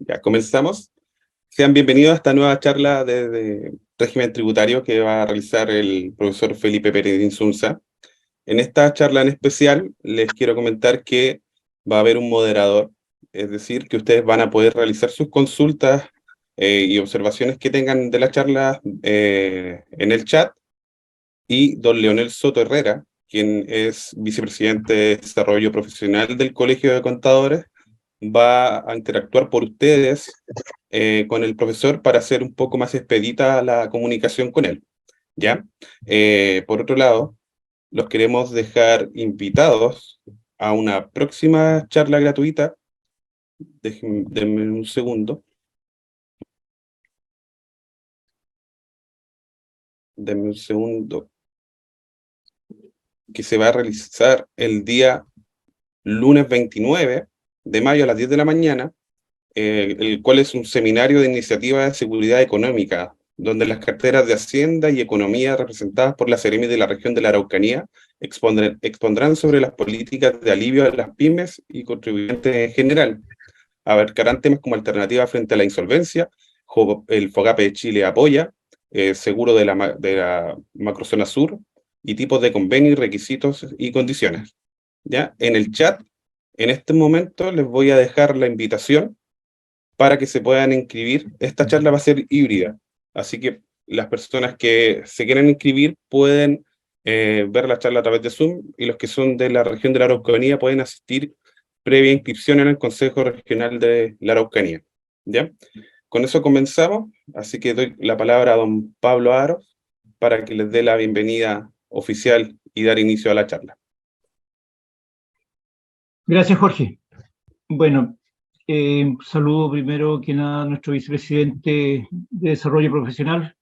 Ya comenzamos. Sean bienvenidos a esta nueva charla de régimen tributario que va a realizar el profesor Felipe Pérez Insunza. En esta charla en especial les quiero comentar que va a haber un moderador, es decir, que ustedes van a poder realizar sus consultas y observaciones que tengan de la charla en el chat, y don Leonel Soto Herrera, quien es vicepresidente de Desarrollo Profesional del Colegio de Contadores, va a interactuar por ustedes con el profesor para hacer un poco más expedita la comunicación con él, ¿ya? Por otro lado, los queremos dejar invitados a una próxima charla gratuita. Denme un segundo. Denme un segundo. Que se va a realizar el día lunes 29 de mayo a las 10 de la mañana, el cual es un seminario de iniciativa de seguridad económica, donde las carteras de Hacienda y Economía representadas por la Seremi de la región de la Araucanía expondrán sobre las políticas de alivio a las pymes y contribuyentes en general. Abarcarán temas como alternativa frente a la insolvencia, el FOGAPE de Chile apoya, seguro de la macrozona sur, y tipos de convenios, requisitos y condiciones. ¿Ya? En el chat, en este momento, les voy a dejar la invitación para que se puedan inscribir. Esta charla va a ser híbrida, así que las personas que se quieran inscribir pueden ver la charla a través de Zoom, y los que son de la región de la Araucanía pueden asistir previa inscripción en el Consejo Regional de la Araucanía. ¿Ya? Con eso comenzamos, así que doy la palabra a don Pablo Aros para que les dé la bienvenida oficial y dar inicio a la charla. Gracias, Jorge. Bueno, saludo primero que nada a nuestro vicepresidente de Desarrollo Profesional,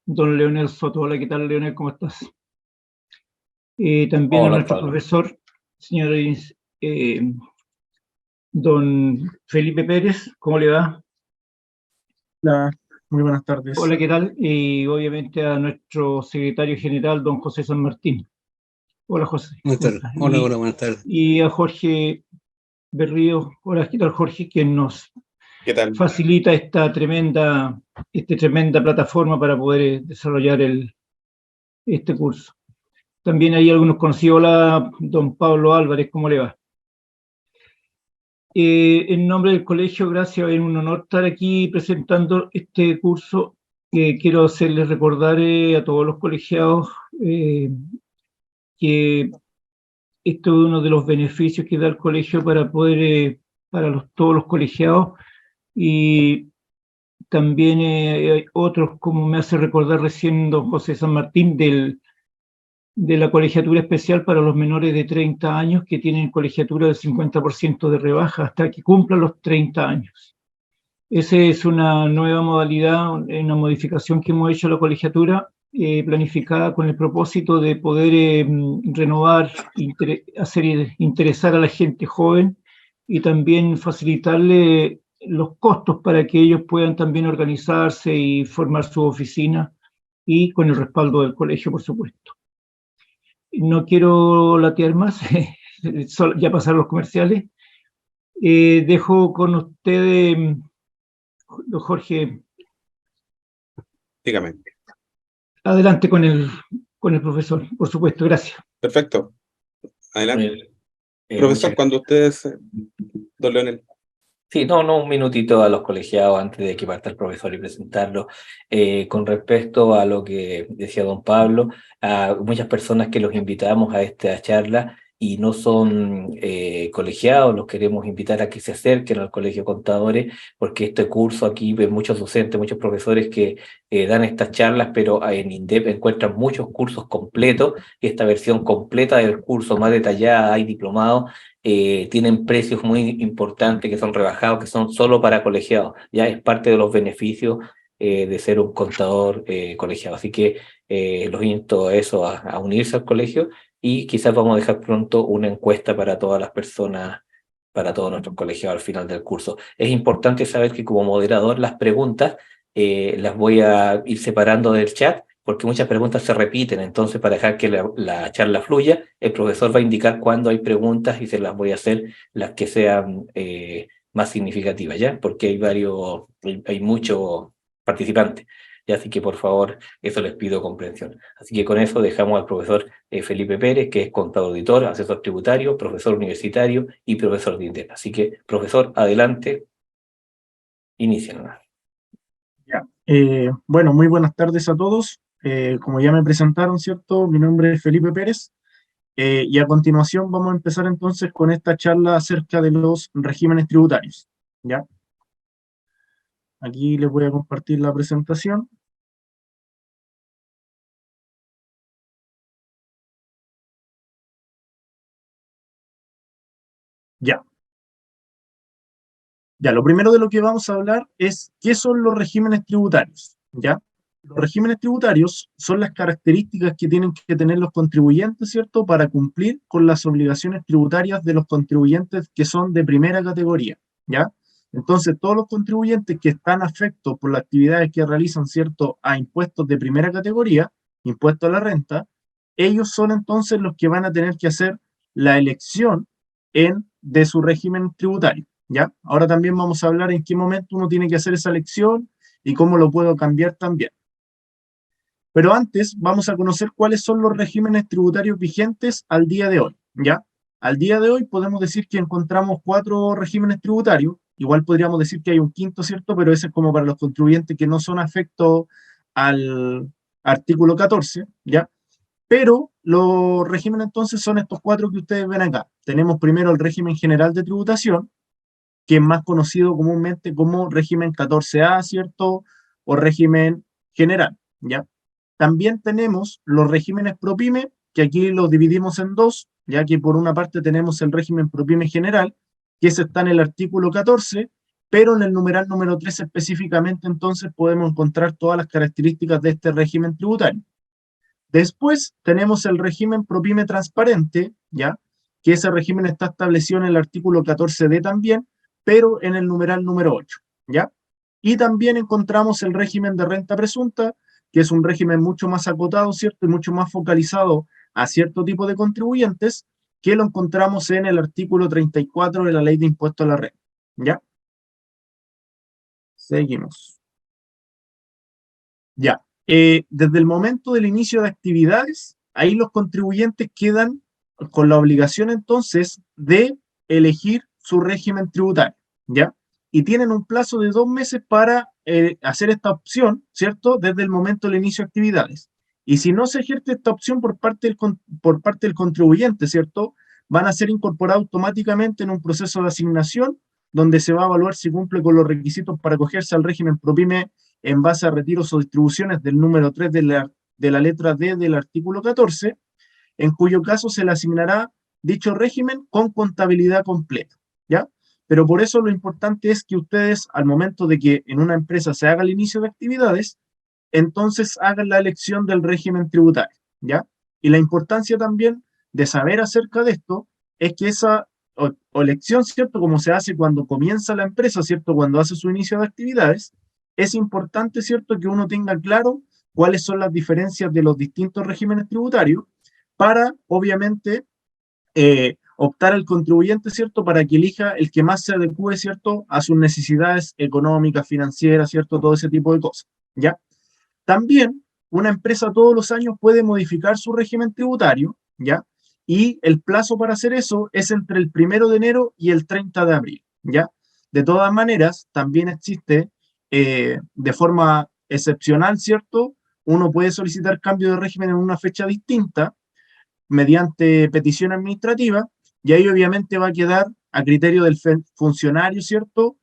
don Leonel Soto. Hola, ¿qué tal, Leonel? ¿Cómo estás? También Hola, a nuestro Pablo. Profesor, señor don Felipe Pérez. ¿Cómo le va? Hola, muy buenas tardes. Hola, ¿qué tal? Y obviamente a nuestro secretario general, don José San Martín. Hola, José. Buenas tardes. Hola, buenas tardes. Y a Jorge Berrío. Hola, ¿qué tal, Jorge? Quien nos ¿Qué tal? facilita esta tremenda plataforma para poder desarrollar este curso. También hay algunos conocidos. Hola, don Pablo Álvarez, ¿cómo le va? En nombre del colegio, gracias, es un honor estar aquí presentando este curso. Quiero hacerles recordar a todos los colegiados que esto es uno de los beneficios que da el colegio para poder, todos los colegiados, y también hay otros, como me hace recordar recién don José San Martín, de la colegiatura especial para los menores de 30 años, que tienen colegiatura del 50% de rebaja hasta que cumplan los 30 años. Esa es una nueva modalidad, una modificación que hemos hecho a la colegiatura, planificada con el propósito de poder renovar, hacer interesar a la gente joven, y también facilitarle los costos para que ellos puedan también organizarse y formar su oficina, y con el respaldo del colegio, por supuesto. No quiero latear más, ya pasaron los comerciales. Dejo con ustedes, Jorge. Dígame. Adelante con el profesor, por supuesto, gracias. Perfecto. Adelante. Profesor, cuando ustedes, don Leonel. Sí, un minutito a los colegiados antes de que parta el profesor y presentarlo. Con respecto a lo que decía don Pablo, a muchas personas que los invitamos a esta charla y no son colegiados, los queremos invitar a que se acerquen al Colegio de Contadores, porque este curso aquí, ven muchos docentes, muchos profesores que dan estas charlas, pero en INDEP encuentran muchos cursos completos, y esta versión completa del curso, más detallada, hay diplomados, tienen precios muy importantes que son rebajados, que son solo para colegiados. Ya es parte de los beneficios de ser un contador colegiado. Así que los insto a eso, a unirse al colegio, y quizás vamos a dejar pronto una encuesta para todas las personas, para todos nuestros colegiados al final del curso. Es importante saber que como moderador las preguntas las voy a ir separando del chat, porque muchas preguntas se repiten. Entonces, para dejar que la charla fluya, el profesor va a indicar cuándo hay preguntas y se las voy a hacer las que sean más significativa, ¿ya? Porque hay muchos participantes. ¿Ya? Así que por favor, eso les pido comprensión. Así que con eso dejamos al profesor Felipe Pérez, que es contador auditor, asesor tributario, profesor universitario y profesor de INDEP. Así que, profesor, adelante, inicien. Ya. Bueno, muy buenas tardes a todos. Como ya me presentaron, ¿cierto? Mi nombre es Felipe Pérez. Y a continuación vamos a empezar entonces con esta charla acerca de los regímenes tributarios. ¿Ya? Aquí les voy a compartir la presentación. Ya. Ya, lo primero de lo que vamos a hablar es qué son los regímenes tributarios. ¿Ya? Los regímenes tributarios son las características que tienen que tener los contribuyentes, ¿cierto?, para cumplir con las obligaciones tributarias de los contribuyentes que son de primera categoría, ¿ya? Entonces, todos los contribuyentes que están afectos por las actividades que realizan, ¿cierto?, a impuestos de primera categoría, impuestos a la renta, ellos son entonces los que van a tener que hacer la elección de su régimen tributario, ¿ya? Ahora también vamos a hablar en qué momento uno tiene que hacer esa elección y cómo lo puedo cambiar también. Pero antes vamos a conocer cuáles son los regímenes tributarios vigentes al día de hoy, ¿ya? Al día de hoy podemos decir que encontramos 4 regímenes tributarios, igual podríamos decir que hay un quinto, ¿cierto? Pero ese es como para los contribuyentes que no son afectos al artículo 14, ¿ya? Pero los regímenes entonces son estos 4 que ustedes ven acá. Tenemos primero el régimen general de tributación, que es más conocido comúnmente como régimen 14A, ¿cierto? O régimen general, ¿ya? También tenemos los regímenes ProPyme, que aquí los dividimos en 2, ya que por una parte tenemos el régimen ProPyme general, que ese está en el artículo 14, pero en el numeral número 3 específicamente entonces podemos encontrar todas las características de este régimen tributario. Después tenemos el régimen ProPyme transparente, ¿ya? Que ese régimen está establecido en el artículo 14D también, pero en el numeral número 8, ¿ya? Y también encontramos el régimen de renta presunta, que es un régimen mucho más acotado, ¿cierto? Y mucho más focalizado a cierto tipo de contribuyentes, que lo encontramos en el artículo 34 de la Ley de Impuesto a la Renta, ¿ya? Seguimos. Ya. Desde el momento del inicio de actividades, ahí los contribuyentes quedan con la obligación entonces de elegir su régimen tributario, ¿ya? Y tienen un plazo de 2 meses para hacer esta opción, ¿cierto? Desde el momento del inicio de actividades. Y si no se ejerce esta opción por parte del contribuyente, ¿cierto? Van a ser incorporados automáticamente en un proceso de asignación donde se va a evaluar si cumple con los requisitos para acogerse al régimen ProPyme en base a retiros o distribuciones del número 3 de la letra D del artículo 14, en cuyo caso se le asignará dicho régimen con contabilidad completa, ¿ya? Pero por eso lo importante es que ustedes, al momento de que en una empresa se haga el inicio de actividades, entonces hagan la elección del régimen tributario, ¿ya? Y la importancia también de saber acerca de esto es que esa elección, ¿cierto? Como se hace cuando comienza la empresa, ¿cierto? Cuando hace su inicio de actividades, es importante, ¿cierto?, que uno tenga claro cuáles son las diferencias de los distintos regímenes tributarios para, obviamente, optar al contribuyente, ¿cierto?, para que elija el que más se adecue, ¿cierto?, a sus necesidades económicas, financieras, ¿cierto?, todo ese tipo de cosas, ¿ya? También, una empresa todos los años puede modificar su régimen tributario, ¿ya? Y el plazo para hacer eso es entre el 1 de enero y el 30 de abril, ¿ya? De todas maneras, también existe de forma excepcional, ¿cierto? Uno puede solicitar cambio de régimen en una fecha distinta mediante petición administrativa y ahí obviamente va a quedar a criterio del funcionario, ¿cierto?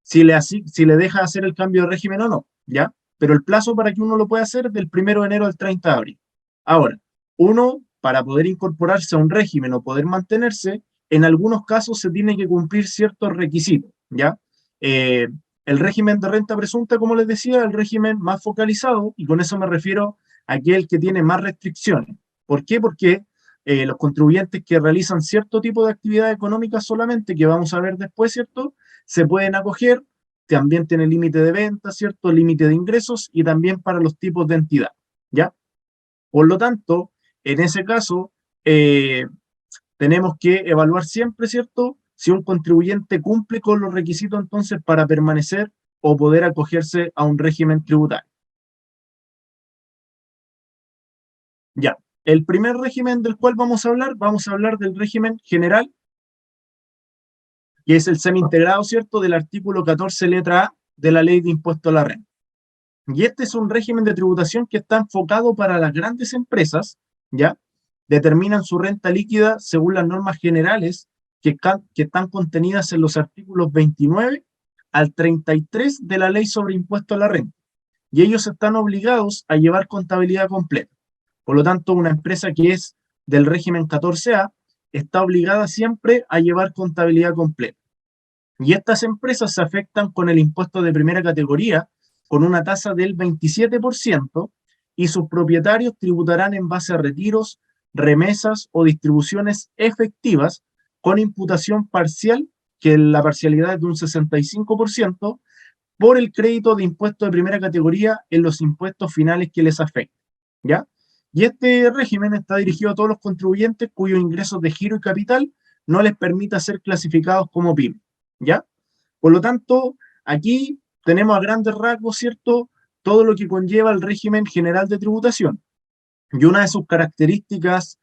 Si le deja hacer el cambio de régimen o no, ¿ya? Pero el plazo para que uno lo pueda hacer es del 1 de enero al 30 de abril. Ahora, uno, para poder incorporarse a un régimen o poder mantenerse, en algunos casos se tiene que cumplir ciertos requisitos, ¿ya? El régimen de renta presunta, como les decía, es el régimen más focalizado, y con eso me refiero a aquel que tiene más restricciones. ¿Por qué? Porque los contribuyentes que realizan cierto tipo de actividad económica solamente, que vamos a ver después, ¿cierto?, se pueden acoger, también tiene límite de ventas, ¿cierto?, límite de ingresos y también para los tipos de entidad, ¿ya? Por lo tanto, en ese caso, tenemos que evaluar siempre, ¿cierto?, si un contribuyente cumple con los requisitos entonces para permanecer o poder acogerse a un régimen tributario. Ya, el primer régimen del cual vamos a hablar del régimen general, que es el semi-integrado, ¿cierto?, del artículo 14, letra A, de la Ley de Impuesto a la Renta. Y este es un régimen de tributación que está enfocado para las grandes empresas, ¿ya? Determinan su renta líquida según las normas generales que están contenidas en los artículos 29 al 33 de la Ley sobre Impuesto a la Renta. Y ellos están obligados a llevar contabilidad completa. Por lo tanto, una empresa que es del régimen 14A está obligada siempre a llevar contabilidad completa. Y estas empresas se afectan con el impuesto de primera categoría con una tasa del 27% y sus propietarios tributarán en base a retiros, remesas o distribuciones efectivas con imputación parcial, que la parcialidad es de un 65%, por el crédito de impuesto de primera categoría en los impuestos finales que les afecten, ¿ya? Y este régimen está dirigido a todos los contribuyentes cuyos ingresos de giro y capital no les permita ser clasificados como pyme, ¿ya? Por lo tanto, aquí tenemos a grandes rasgos, ¿cierto?, todo lo que conlleva el régimen general de tributación. Y una de sus características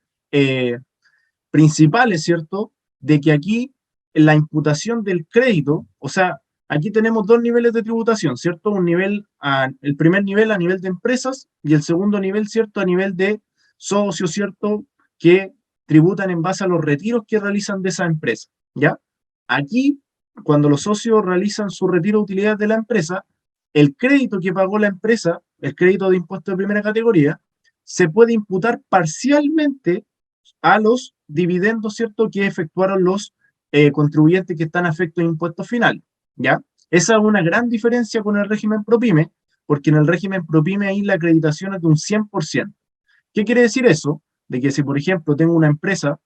principales, ¿cierto?, de que aquí la imputación del crédito, o sea, aquí tenemos dos niveles de tributación, ¿cierto? El primer nivel a nivel de empresas y el segundo nivel, ¿cierto?, a nivel de socios, ¿cierto?, que tributan en base a los retiros que realizan de esa empresa, ¿ya? Aquí, cuando los socios realizan su retiro de utilidades de la empresa, el crédito que pagó la empresa, el crédito de impuesto de primera categoría, se puede imputar parcialmente a los dividendos, ¿cierto?, que efectuaron los contribuyentes que están afectos a impuestos finales, ¿ya? Esa es una gran diferencia con el régimen ProPyme, porque en el régimen ProPyme ahí la acreditación es de un 100%. ¿Qué quiere decir eso? De que si, por ejemplo, tengo una empresa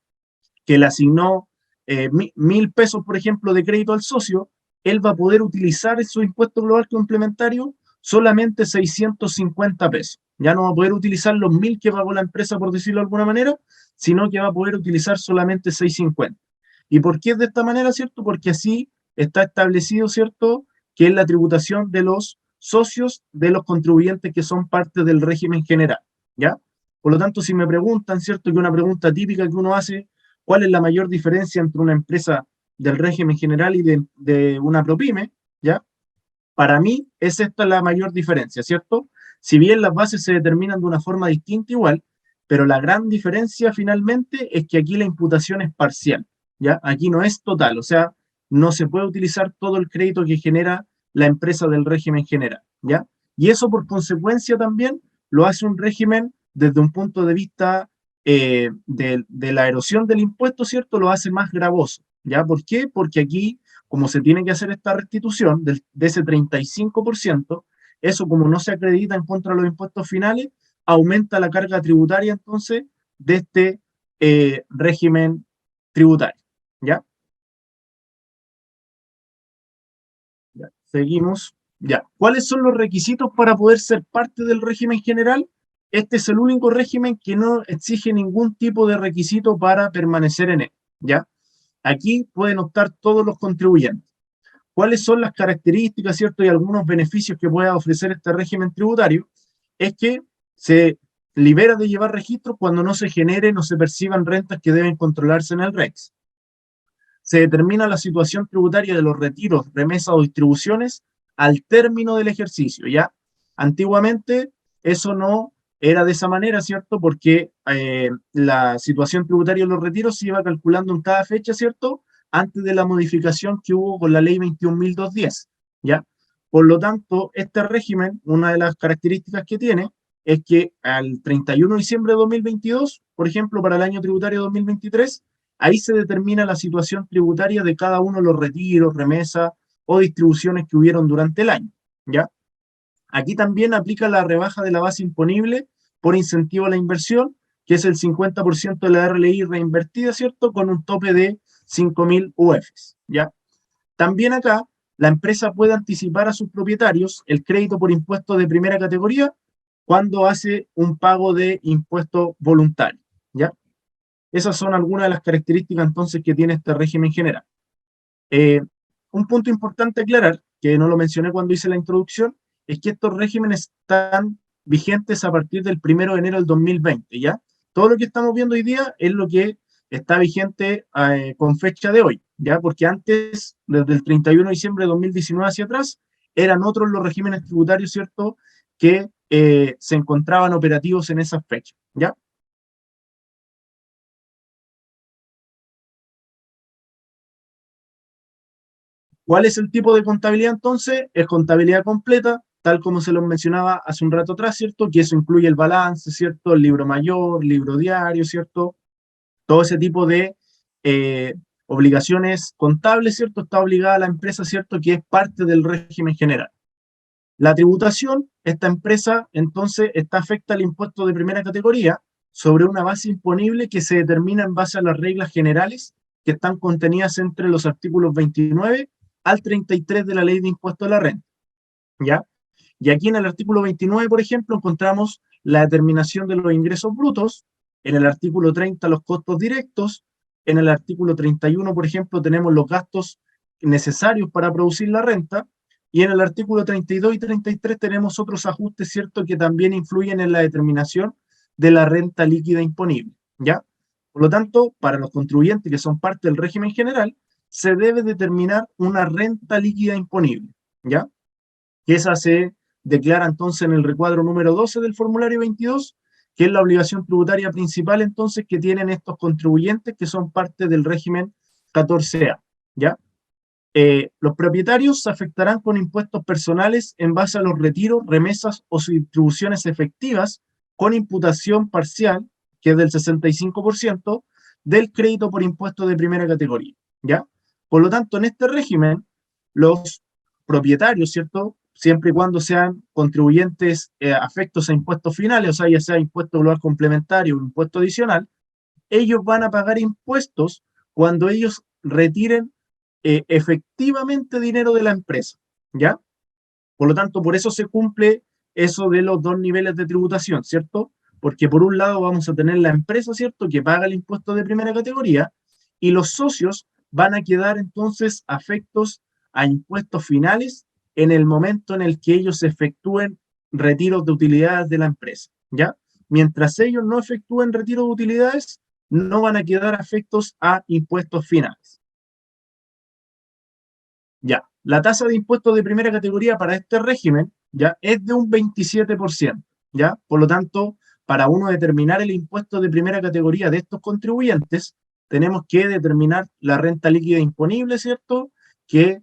que le asignó 1.000 pesos, por ejemplo, de crédito al socio, él va a poder utilizar su impuesto global complementario solamente 650 pesos. Ya no va a poder utilizar los 1.000 que pagó la empresa, por decirlo de alguna manera, sino que va a poder utilizar solamente 650. ¿Y por qué es de esta manera, cierto? Porque así está establecido, ¿cierto?, que es la tributación de los socios de los contribuyentes que son parte del régimen general, ¿ya? Por lo tanto, si me preguntan, ¿cierto?, que una pregunta típica que uno hace, ¿cuál es la mayor diferencia entre una empresa del régimen general y de una ProPyme? ¿Ya? Para mí es esta la mayor diferencia, ¿cierto? Si bien las bases se determinan de una forma distinta igual, pero la gran diferencia finalmente es que aquí la imputación es parcial, ¿ya? Aquí no es total, o sea, no se puede utilizar todo el crédito que genera la empresa del régimen general, ¿ya? Y eso por consecuencia también lo hace un régimen desde un punto de vista de la erosión del impuesto, ¿cierto? Lo hace más gravoso, ¿ya? ¿Por qué? Porque aquí, como se tiene que hacer esta restitución de ese 35%, eso como no se acredita en contra de los impuestos finales, aumenta la carga tributaria entonces de este régimen tributario, ¿ya? Ya, seguimos. Ya. ¿Cuáles son los requisitos para poder ser parte del régimen general? Este es el único régimen que no exige ningún tipo de requisito para permanecer en él, ¿ya? Aquí pueden optar todos los contribuyentes. ¿Cuáles son las características, cierto, y algunos beneficios que pueda ofrecer este régimen tributario? Es que se libera de llevar registros cuando no se generen o se perciban rentas que deben controlarse en el REX. Se determina la situación tributaria de los retiros, remesas o distribuciones al término del ejercicio, ¿ya? Antiguamente eso no era de esa manera, ¿cierto? Porque la situación tributaria de los retiros se iba calculando en cada fecha, ¿cierto?, antes de la modificación que hubo con la ley 21.210, ¿ya? Por lo tanto, este régimen, una de las características que tiene, es que al 31 de diciembre de 2022, por ejemplo, para el año tributario 2023, ahí se determina la situación tributaria de cada uno de los retiros, remesas o distribuciones que hubieron durante el año, ¿ya? Aquí también aplica la rebaja de la base imponible por incentivo a la inversión, que es el 50% de la RLI reinvertida, ¿cierto?, con un tope de 5.000 UFs, ¿ya? También acá, la empresa puede anticipar a sus propietarios el crédito por impuesto de primera categoría cuando hace un pago de impuesto voluntario, ¿ya? Esas son algunas de las características entonces que tiene este régimen general. Un punto importante a aclarar, que no lo mencioné cuando hice la introducción, es que estos regímenes están vigentes a partir del 1 de enero del 2020, ¿ya? Todo lo que estamos viendo hoy día es lo que está vigente con fecha de hoy, ¿ya? Porque antes, desde el 31 de diciembre de 2019 hacia atrás, eran otros los regímenes tributarios, ¿cierto?, que se encontraban operativos en esas fechas, ¿ya? ¿Cuál es el tipo de contabilidad entonces? Es contabilidad completa, tal como se los mencionaba hace un rato atrás, ¿cierto? Que eso incluye el balance, ¿cierto? El libro mayor, libro diario, ¿cierto? Todo ese tipo de obligaciones contables, ¿cierto? Está obligada la empresa, ¿cierto? Que es parte del régimen general. La tributación, esta empresa entonces está afecta al impuesto de primera categoría sobre una base imponible que se determina en base a las reglas generales que están contenidas entre los artículos 29 al 33 de la Ley de Impuesto a la Renta, ¿ya? Y aquí en el artículo 29, por ejemplo, encontramos la determinación de los ingresos brutos, en el artículo 30 los costos directos, en el artículo 31, por ejemplo, tenemos los gastos necesarios para producir la renta, y en el artículo 32 y 33 tenemos otros ajustes, ¿cierto?, que también influyen en la determinación de la renta líquida imponible, ¿ya? Por lo tanto, para los contribuyentes que son parte del régimen general, se debe determinar una renta líquida imponible, ¿ya? Que esa se declara entonces en el recuadro número 12 del formulario 22, que es la obligación tributaria principal entonces que tienen estos contribuyentes que son parte del régimen 14A, ¿ya? Los propietarios se afectarán con impuestos personales en base a los retiros, remesas o distribuciones efectivas con imputación parcial, que es del 65%, del crédito por impuesto de primera categoría, ¿ya? Por lo tanto, en este régimen, los propietarios, ¿cierto?, siempre y cuando sean contribuyentes afectos a impuestos finales, o sea, ya sea impuesto global complementario o impuesto adicional, ellos van a pagar impuestos cuando ellos retiren efectivamente dinero de la empresa, ¿ya? Por lo tanto, por eso se cumple eso de los dos niveles de tributación, ¿cierto? Porque por un lado vamos a tener la empresa, ¿cierto?, que paga el impuesto de primera categoría, y los socios van a quedar entonces afectos a impuestos finales en el momento en el que ellos efectúen retiros de utilidades de la empresa, ¿ya? Mientras ellos no efectúen retiro de utilidades, no van a quedar afectos a impuestos finales. Ya, la tasa de impuestos de primera categoría para este régimen ya es de un 27%, ¿ya? Por lo tanto, para uno determinar el impuesto de primera categoría de estos contribuyentes, tenemos que determinar la renta líquida imponible, ¿cierto? Que,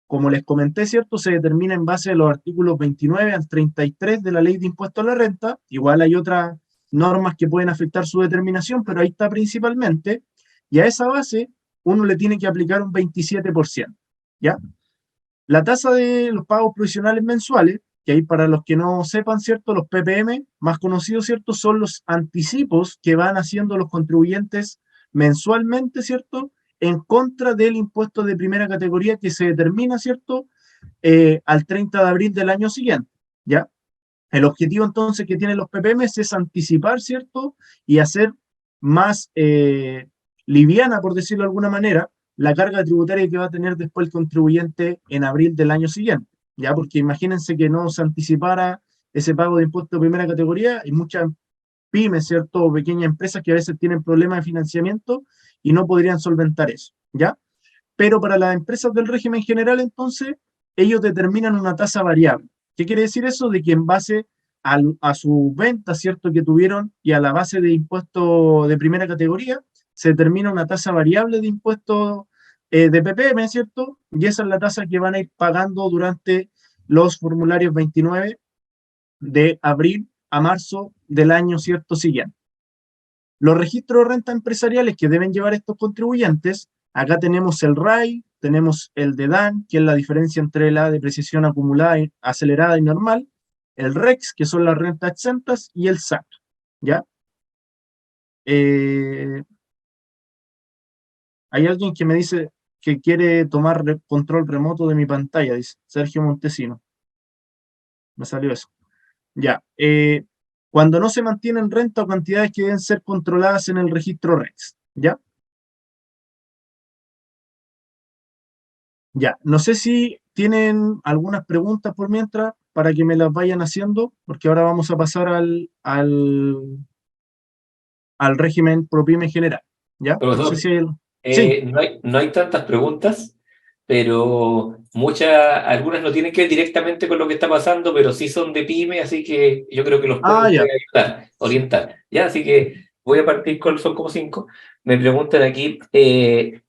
como les comenté, ¿cierto?, se determina en base a los artículos 29 al 33 de la Ley de Impuesto a la Renta. Igual hay otras normas que pueden afectar su determinación, pero ahí está principalmente. Y a esa base uno le tiene que aplicar un 27%, ¿ya? La tasa de los pagos provisionales mensuales, que ahí para los que no sepan, ¿cierto?, los PPM, más conocidos, ¿cierto?, son los anticipos que van haciendo los contribuyentes mensualmente, ¿cierto?, en contra del impuesto de primera categoría que se determina, ¿cierto?, al 30 de abril del año siguiente, ¿ya? El objetivo entonces que tienen los PPM es anticipar, ¿cierto?, y hacer más liviana, por decirlo de alguna manera, la carga tributaria que va a tener después el contribuyente en abril del año siguiente, ¿ya? Porque imagínense que no se anticipara ese pago de impuesto de primera categoría y muchas pymes, ¿cierto?, o pequeñas empresas que a veces tienen problemas de financiamiento y no podrían solventar eso, ¿ya? Pero para las empresas del régimen general, entonces, ellos determinan una tasa variable. ¿Qué quiere decir eso? De que en base a su venta, ¿cierto?, que tuvieron y a la base de impuesto de primera categoría, se determina una tasa variable de impuesto de PPM, ¿cierto? Y esa es la tasa que van a ir pagando durante los formularios 29 de abril a marzo del año, ¿cierto?, siguiente. Los registros de renta empresariales que deben llevar estos contribuyentes, acá tenemos el RAI, tenemos el DEDAN, que es la diferencia entre la depreciación acumulada, acelerada y normal, el REX, que son las rentas exentas, y el SAC, ¿ya? Hay alguien que me dice que quiere tomar control remoto de mi pantalla, dice Sergio Montesino. Me salió eso. Ya. Cuando no se mantienen renta o cantidades que deben ser controladas en el registro REX, ¿ya? Ya, no sé si tienen algunas preguntas por mientras para que me las vayan haciendo, porque ahora vamos a pasar al régimen ProPyme general, ¿ya? No sé Profesor, si hay... Sí, no hay tantas preguntas, pero algunas no tienen que ver directamente con lo que está pasando, pero sí son de pyme, así que yo creo que los puede ah, usted ya, ayudar, orientar. Ya, así que voy a partir con, son como 5. Me preguntan aquí,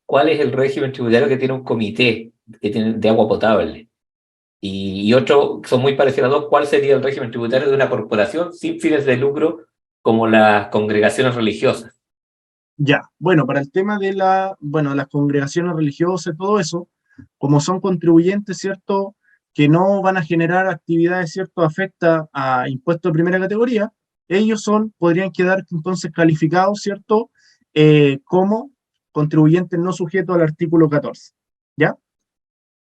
¿cuál es el régimen tributario que tiene un comité que tiene de agua potable? Y otro, son muy parecidos a los dos, ¿cuál sería el régimen tributario de una corporación sin fines de lucro como las congregaciones religiosas? ya. Bueno, para el tema de las congregaciones religiosas, todo eso, como son contribuyentes, ¿cierto? Que no van a generar actividades, ¿cierto? Afecta a impuestos de primera categoría, podrían quedar entonces calificados, ¿cierto? Como contribuyentes no sujetos al artículo 14, ¿ya?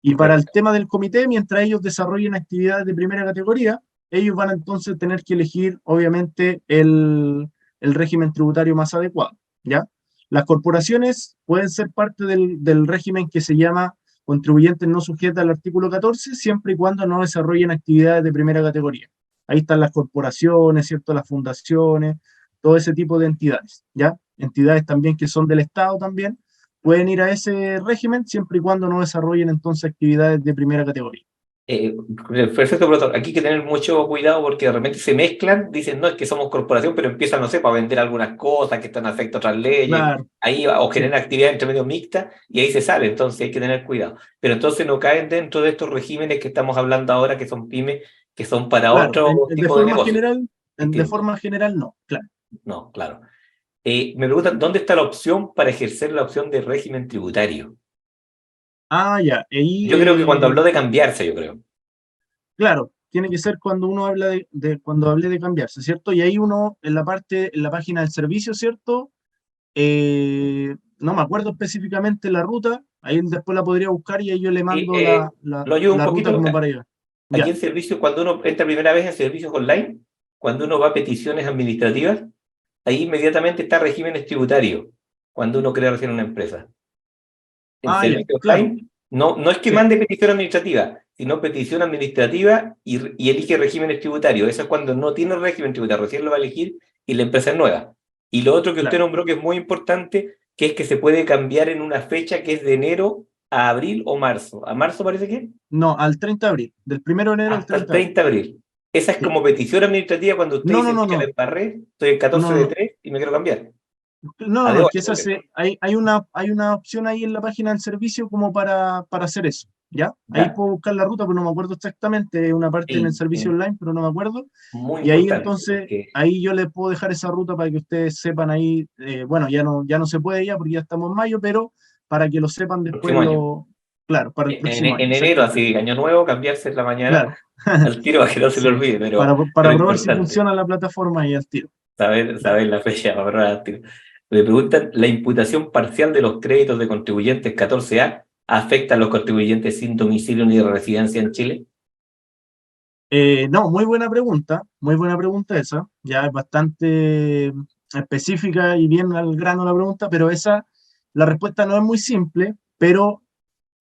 Y para el Perfecto. tema del comité, mientras ellos desarrollen actividades de primera categoría, ellos van a entonces tener que elegir, obviamente, el régimen tributario más adecuado, ¿ya? Las corporaciones pueden ser parte del régimen que se llama contribuyentes no sujetos al artículo 14, siempre y cuando no desarrollen actividades de primera categoría. Ahí están las corporaciones, ¿cierto? Las fundaciones, todo ese tipo de entidades, ¿ya? Entidades también que son del Estado también, pueden ir a ese régimen siempre y cuando no desarrollen entonces actividades de primera categoría. Eh, Perfecto, profesor. Aquí hay que tener mucho cuidado porque de repente se mezclan, dicen, no, es que somos corporación, pero empiezan, no sé, para vender algunas cosas que están afectas a otras leyes, Claro, ahí o sí, generan actividad entre medio mixta y ahí se sale, entonces hay que tener cuidado. Pero entonces no caen dentro de estos regímenes que estamos hablando ahora, que son pymes, que son para claro. otro De tipo de forma negocio. general, de Entiendo. forma general no, claro. No, claro. Me preguntan, ¿dónde está la opción para ejercer la opción de régimen tributario? Ah, ya, ahí, Yo creo que cuando habló de cambiarse, yo creo. claro, tiene que ser cuando uno habla cuando hable de cambiarse, ¿cierto? Y ahí uno, en la página del servicio, ¿cierto? No me acuerdo específicamente la ruta, ahí después la podría buscar y ahí yo le Sí, mando lo ayudo un la ruta poquito. como para allá. Aquí Ya. en servicio, cuando uno entra primera vez en servicios online, cuando uno va a peticiones administrativas, ahí inmediatamente está regímenes tributarios, cuando uno crea recién una empresa. En Ah, ya, servicio claro, online, no es que sí. mande petición administrativa, sino petición administrativa y elige regímenes tributarios. Eso es cuando no tiene régimen tributario, recién lo va a elegir y la empresa es nueva. Y lo otro que usted Claro. nombró que es muy importante, que es que se puede cambiar en una fecha que es de enero a abril o marzo. ¿A marzo parece que es? No, al 30 de abril, del 1 de enero al Hasta el 30 de abril. 30 de abril. Esa es Sí. como petición administrativa cuando usted No, no, dice, no, pucha, la no, embarré, estoy en no, 14 no, de no. 3 y me quiero cambiar. No, A no, de no, es que 8, por ejemplo. hay una opción ahí en la página del servicio como para hacer eso, ¿ya? Ahí Ya, puedo buscar la ruta, pero no me acuerdo exactamente, una parte en el sí, servicio sí, online, pero no me acuerdo. muy Y ahí importante, entonces, porque ahí yo les puedo dejar esa ruta para que ustedes sepan ahí, bueno, ya no se puede ya porque ya estamos en mayo, pero para que lo sepan el después próximo año. claro, para el próximo año, En enero, exactamente. así, año nuevo, cambiarse en la mañana Claro, al tiro para que no se le sí, olvide, para pero probar si importante, funciona la plataforma y al tiro. Claro. saber la fecha para probar al tiro. Me preguntan, ¿la imputación parcial de los créditos de contribuyentes 14A afecta a los contribuyentes sin domicilio ni residencia en Chile? No, muy buena pregunta esa, ya es bastante específica y bien al grano la pregunta, pero la respuesta no es muy simple, pero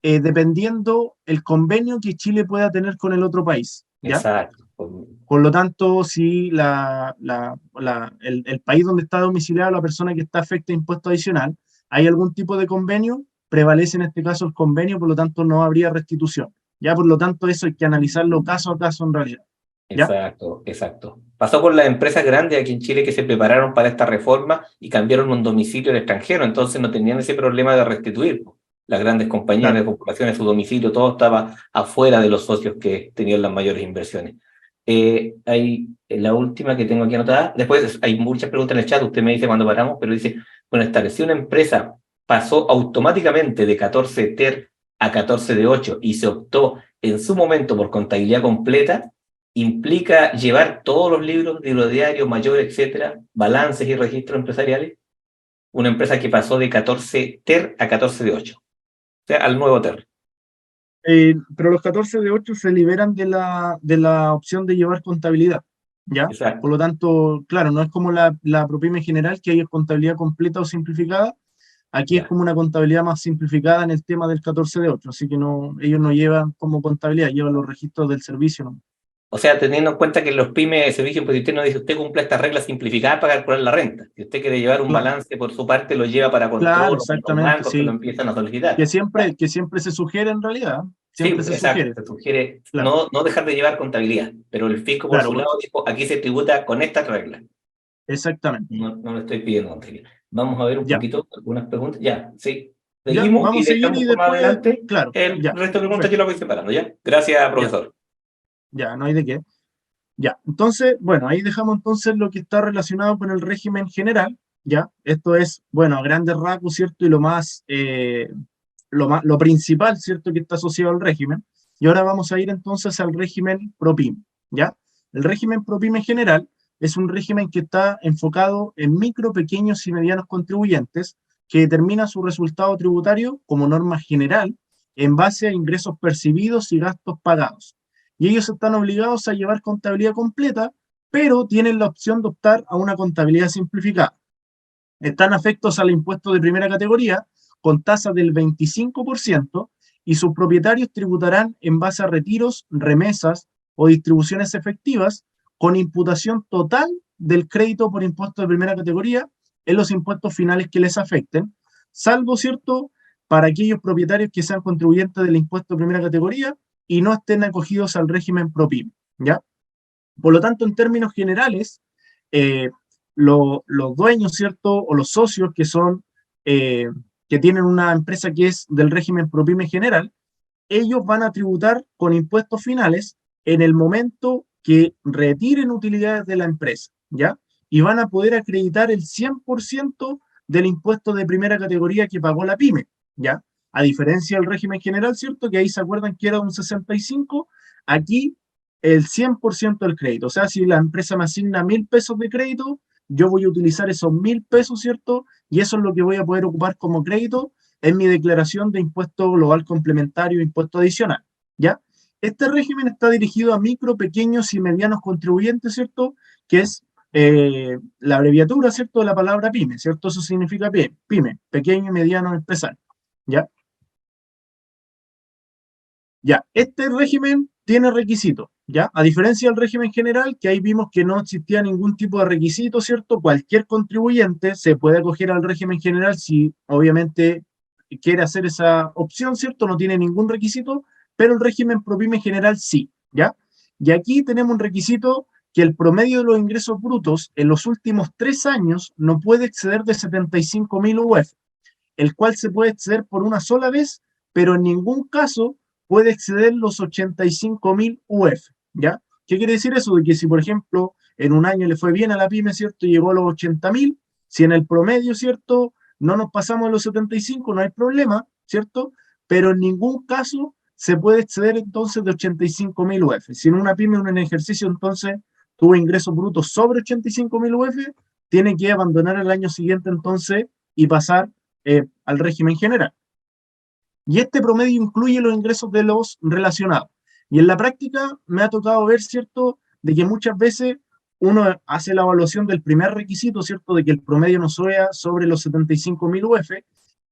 dependiendo el convenio que Chile pueda tener con el otro país, ¿ya? Exacto. Por lo tanto, si el país donde está domiciliada la persona que está afecta a impuesto adicional, hay algún tipo de convenio, prevalece en este caso el convenio, por lo tanto no habría restitución. Ya, por lo tanto, eso hay que analizarlo caso a caso en realidad. ¿Ya? Exacto, exacto. Pasó con las empresas grandes aquí en Chile que se prepararon para esta reforma y cambiaron un domicilio al extranjero, entonces no tenían ese problema de restituir. Las grandes compañías de Claro. computación, su domicilio, todo estaba afuera de los socios que tenían las mayores inversiones. Hay la última que tengo aquí anotada. Después hay muchas preguntas en el chat, usted me dice cuando paramos, pero dice, bueno, estableció una empresa, pasó automáticamente de 14 TER a 14 de 8 y se optó en su momento por contabilidad completa, implica llevar todos los libros diarios, mayores, etcétera, balances y registros empresariales. Una empresa que pasó de 14 TER a 14 de 8, o sea, al nuevo TER. Pero los 14 de 8 se liberan de la opción de llevar contabilidad, ¿ya? Por Exacto. lo tanto, claro, no es como la ProPyme general, que hay contabilidad completa o simplificada. Aquí es como una contabilidad más simplificada en el tema del 14 de 8, así que no, ellos no llevan como contabilidad, llevan los registros del servicio, ¿no? O sea, teniendo en cuenta que los pymes de servicio impuesto interno dice usted cumple esta regla simplificada para calcular la renta. Si usted quiere llevar un balance por su parte, lo lleva para Claro, control o para los exactamente, bancos que lo sí. empiezan a solicitar. Que siempre se sugiere en realidad, Sí, siempre se exacto, sugiere. se sugiere Claro, no dejar de llevar contabilidad, pero el fisco por claro, su lado dijo, aquí se tributa con estas reglas. exactamente. No le estoy pidiendo contabilidad. Vamos a ver un Ya, poquito algunas preguntas. Ya, sí. ya, Seguimos y vamos a seguir dejamos y por más después, adelante claro, el ya, resto de preguntas, yo perfecto, las voy separando, ¿ya? Gracias, ya, profesor. ya, no hay de qué. Ya, entonces, bueno, ahí dejamos entonces lo que está relacionado con el régimen general, ¿ya? Esto es, bueno, a grandes rasgos, ¿cierto? Y lo principal, ¿cierto? Que está asociado al régimen. Y ahora vamos a ir entonces al régimen ProPyme, ¿ya? El régimen ProPyme general es un régimen que está enfocado en micro, pequeños y medianos contribuyentes que determina su resultado tributario como norma general en base a ingresos percibidos y gastos pagados. Y ellos están obligados a llevar contabilidad completa, pero tienen la opción de optar a una contabilidad simplificada. Están afectos al impuesto de primera categoría con tasa del 25% y sus propietarios tributarán en base a retiros, remesas o distribuciones efectivas con imputación total del crédito por impuesto de primera categoría en los impuestos finales que les afecten, salvo, ¿cierto?, para aquellos propietarios que sean contribuyentes del impuesto de primera categoría y no estén acogidos al régimen ProPyme, ¿ya? Por lo tanto, en términos generales, eh, los dueños, ¿cierto? O los socios eh, que tienen una empresa que es del régimen ProPyme general, ellos van a tributar con impuestos finales en el momento que retiren utilidades de la empresa, ¿ya? Y van a poder acreditar el 100% del impuesto de primera categoría que pagó la pyme, ¿ya? A diferencia del régimen general, ¿cierto? Que ahí se acuerdan que era un 65, aquí el 100% del crédito. O sea, si la empresa me asigna 1.000 pesos de crédito, yo voy a utilizar esos 1.000 pesos, ¿cierto? Y eso es lo que voy a poder ocupar como crédito en mi declaración de impuesto global complementario e impuesto adicional, ¿ya? Este régimen está dirigido a micro, pequeños y medianos contribuyentes, ¿cierto? Que es la abreviatura, ¿cierto?, de la palabra pyme, ¿cierto? Eso significa pyme, pequeño y mediano empresario, ¿ya? Ya, este régimen tiene requisitos, ¿ya? A diferencia del régimen general, que ahí vimos que no existía ningún tipo de requisito, ¿cierto? Cualquier contribuyente se puede acoger al régimen general si obviamente quiere hacer esa opción, ¿cierto? No tiene ningún requisito, pero el régimen ProPyme general sí, ¿ya? Y aquí tenemos un requisito que el promedio de los ingresos brutos en los últimos 3 años no puede exceder de 75.000 UF, el cual se puede exceder por una sola vez, pero en ningún caso puede exceder los 85.000 UF, ¿ya? ¿Qué quiere decir eso? De que si, por ejemplo, en un año le fue bien a la pyme, ¿cierto? Y llegó a los 80.000, si en el promedio, ¿cierto? No nos pasamos de los 75, no hay problema, ¿cierto? Pero en ningún caso se puede exceder entonces de 85.000 UF. Si en una pyme, en un ejercicio, entonces tuvo ingresos brutos sobre 85.000 UF, tiene que abandonar el año siguiente entonces y pasar al régimen general. Y este promedio incluye los ingresos de los relacionados. Y en la práctica me ha tocado ver, ¿cierto?, de que muchas veces uno hace la evaluación del primer requisito, ¿cierto?, de que el promedio no sea sobre los 75.000 UF,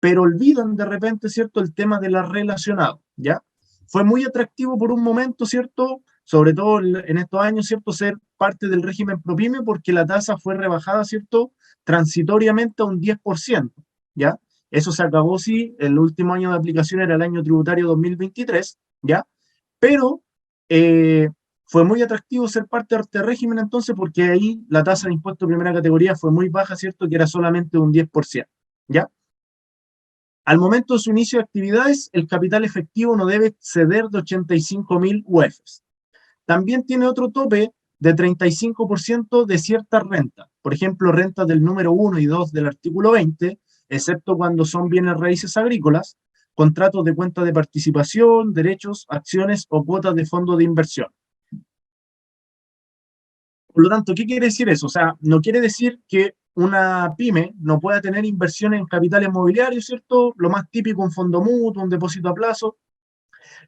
pero olvidan de repente, ¿cierto?, el tema de la relacionado, ¿ya? Fue muy atractivo por un momento, ¿cierto?, sobre todo en estos años, ¿cierto?, ser parte del régimen ProPyme porque la tasa fue rebajada, ¿cierto?, transitoriamente a un 10%, ¿ya? Eso se acabó, sí, el último año de aplicación era el año tributario 2023, ¿ya? Pero fue muy atractivo ser parte de este régimen entonces porque ahí la tasa de impuesto de primera categoría fue muy baja, ¿cierto? Que era solamente un 10%, ¿ya? Al momento de su inicio de actividades, el capital efectivo no debe exceder de 85.000 UFs. También tiene otro tope de 35% de cierta renta. Por ejemplo, rentas del número 1 y 2 del artículo 20, excepto cuando son bienes raíces agrícolas, contratos de cuenta de participación, derechos, acciones o cuotas de fondo de inversión. Por lo tanto, ¿qué quiere decir eso? O sea, no quiere decir que una pyme no pueda tener inversiones en capital inmobiliario, ¿cierto? Lo más típico, un fondo mutuo, un depósito a plazo.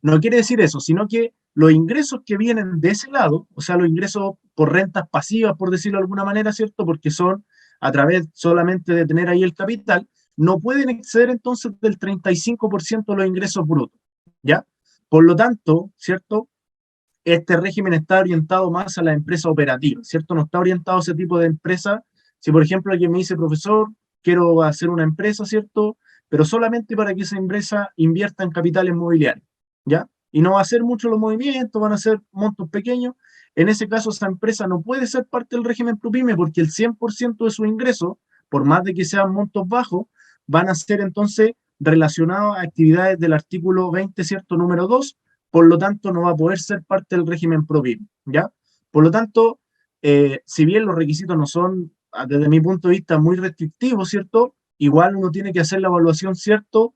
No quiere decir eso, sino que los ingresos que vienen de ese lado, o sea, los ingresos por rentas pasivas, por decirlo de alguna manera, ¿cierto? Porque son a través solamente de tener ahí el capital, no pueden exceder entonces del 35% de los ingresos brutos, ¿ya? Por lo tanto, ¿cierto? Este régimen está orientado más a la empresa operativa, ¿cierto? No está orientado a ese tipo de empresa. Si, por ejemplo, alguien me dice, profesor, quiero hacer una empresa, ¿cierto? Pero solamente para que esa empresa invierta en capital inmobiliario, ¿ya? Y no va a hacer mucho los movimientos, van a ser montos pequeños. En ese caso, esa empresa no puede ser parte del régimen ProPyme porque el 100% de su ingreso, por más de que sean montos bajos, van a ser entonces relacionados a actividades del artículo 20, ¿cierto? Número 2, por lo tanto no va a poder ser parte del régimen ProPyme, ¿ya? Por lo tanto, si bien los requisitos no son, desde mi punto de vista, muy restrictivos, ¿cierto? Igual uno tiene que hacer la evaluación, ¿cierto?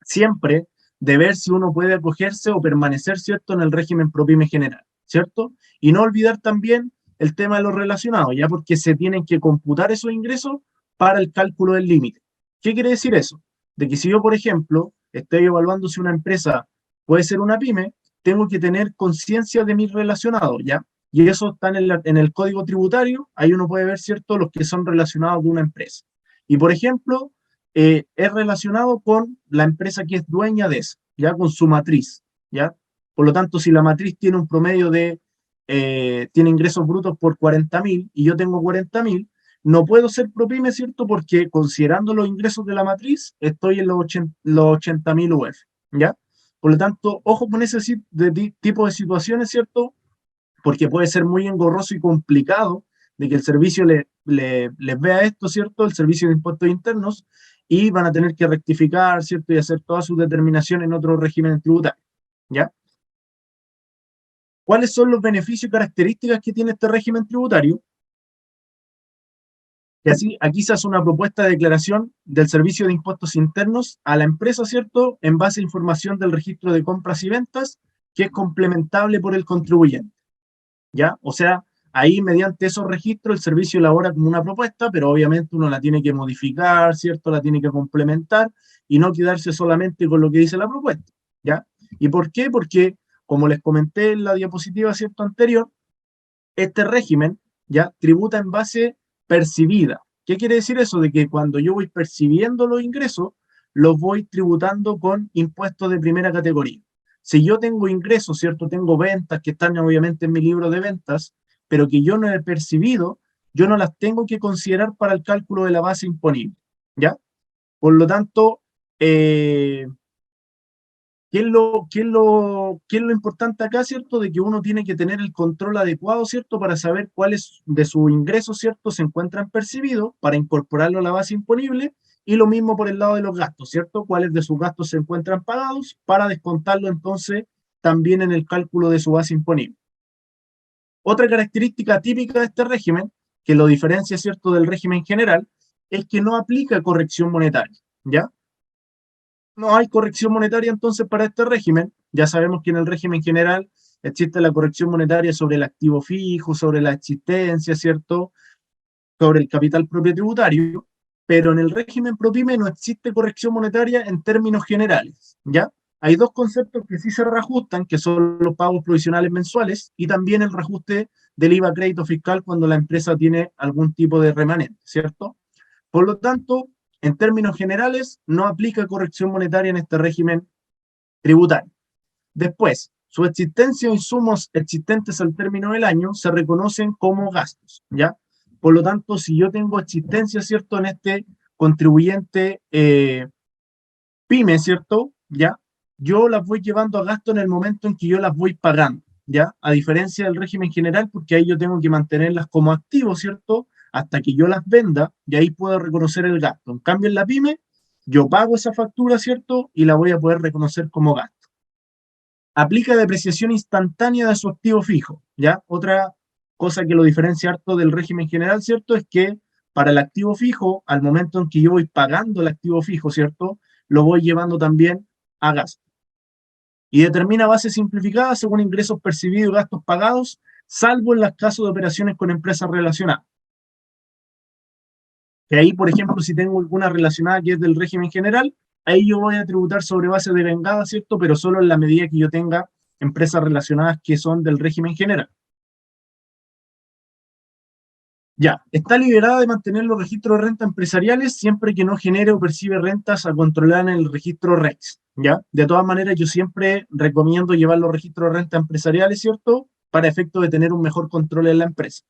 Siempre de ver si uno puede acogerse o permanecer, ¿cierto?, en el régimen ProPyme general, ¿cierto? Y no olvidar también el tema de los relacionados, ya porque se tienen que computar esos ingresos para el cálculo del límite. ¿Qué quiere decir eso? De que si yo, por ejemplo, estoy evaluando si una empresa puede ser una pyme, tengo que tener conciencia de mis relacionados, ¿ya? Y eso está en el código tributario, ahí uno puede ver, ¿cierto?, los que son relacionados de una empresa. Y, por ejemplo, es relacionado con la empresa que es dueña de eso, ¿ya? Con su matriz, ¿ya? Por lo tanto, si la matriz tiene un promedio de, tiene ingresos brutos por 40.000 y yo tengo 40.000, no puedo ser ProPyme, ¿cierto? Porque considerando los ingresos de la matriz, estoy en los 80.000 UF, ¿ya? Por lo tanto, ojo con ese tipo de situaciones, ¿cierto? Porque puede ser muy engorroso y complicado de que el servicio les vea esto, ¿cierto? El servicio de impuestos internos, y van a tener que rectificar, ¿cierto? Y hacer todas sus determinaciones en otro régimen tributario, ¿ya? ¿Cuáles son los beneficios y características que tiene este régimen tributario? Y así, aquí se hace una propuesta de declaración del servicio de impuestos internos a la empresa, ¿cierto? En base a información del registro de compras y ventas, que es complementable por el contribuyente, ¿ya? O sea, ahí mediante esos registros el servicio elabora como una propuesta, pero obviamente uno la tiene que modificar, ¿cierto? La tiene que complementar y no quedarse solamente con lo que dice la propuesta, ¿ya? ¿Y por qué? Porque, como les comenté en la diapositiva, ¿cierto?, anterior, este régimen ya tributa en base percibida. ¿Qué quiere decir eso? De que cuando yo voy percibiendo los ingresos, los voy tributando con impuestos de primera categoría. Si yo tengo ingresos, ¿cierto? Tengo ventas que están obviamente en mi libro de ventas, pero que yo no he percibido, yo no las tengo que considerar para el cálculo de la base imponible, ¿ya? Por lo tanto, ¿qué es lo importante acá, cierto? De que uno tiene que tener el control adecuado, ¿cierto? Para saber cuáles de sus ingresos, ¿cierto?, se encuentran percibidos para incorporarlo a la base imponible, y lo mismo por el lado de los gastos, ¿cierto? Cuáles de sus gastos se encuentran pagados para descontarlo entonces también en el cálculo de su base imponible. Otra característica típica de este régimen, que lo diferencia, ¿cierto?, del régimen general, es que no aplica corrección monetaria, ¿ya? No hay corrección monetaria entonces para este régimen. Ya sabemos que en el régimen general existe la corrección monetaria sobre el activo fijo, sobre la existencia, ¿cierto?, sobre el capital propio tributario, pero en el régimen ProPyme no existe corrección monetaria en términos generales, ¿ya? Hay dos conceptos que sí se reajustan, que son los pagos provisionales mensuales y también el reajuste del IVA crédito fiscal cuando la empresa tiene algún tipo de remanente, ¿cierto? Por lo tanto, en términos generales, no aplica corrección monetaria en este régimen tributario. Después, su existencia o insumos existentes al término del año se reconocen como gastos, ¿ya? Por lo tanto, si yo tengo existencia, ¿cierto?, en este contribuyente pyme, ¿cierto?, ¿ya? Yo las voy llevando a gasto en el momento en que yo las voy pagando, ¿ya? A diferencia del régimen general, porque ahí yo tengo que mantenerlas como activos, ¿cierto?, hasta que yo las venda, y ahí puedo reconocer el gasto. En cambio, en la pyme, yo pago esa factura, ¿cierto?, y la voy a poder reconocer como gasto. Aplica depreciación instantánea de su activo fijo, ¿ya? Otra cosa que lo diferencia harto del régimen general, ¿cierto?, es que para el activo fijo, al momento en que yo voy pagando el activo fijo, ¿cierto?, lo voy llevando también a gasto. Y determina base simplificada según ingresos percibidos y gastos pagados, salvo en los casos de operaciones con empresas relacionadas. Que ahí, por ejemplo, si tengo alguna relacionada que es del régimen general, ahí yo voy a tributar sobre base de vengada, ¿cierto? Pero solo en la medida que yo tenga empresas relacionadas que son del régimen general. Ya, está liberada de mantener los registros de renta empresariales siempre que no genere o percibe rentas a controlar en el registro REX, ¿ya? De todas maneras, yo siempre recomiendo llevar los registros de renta empresariales, ¿cierto? Para efecto de tener un mejor control en la empresa.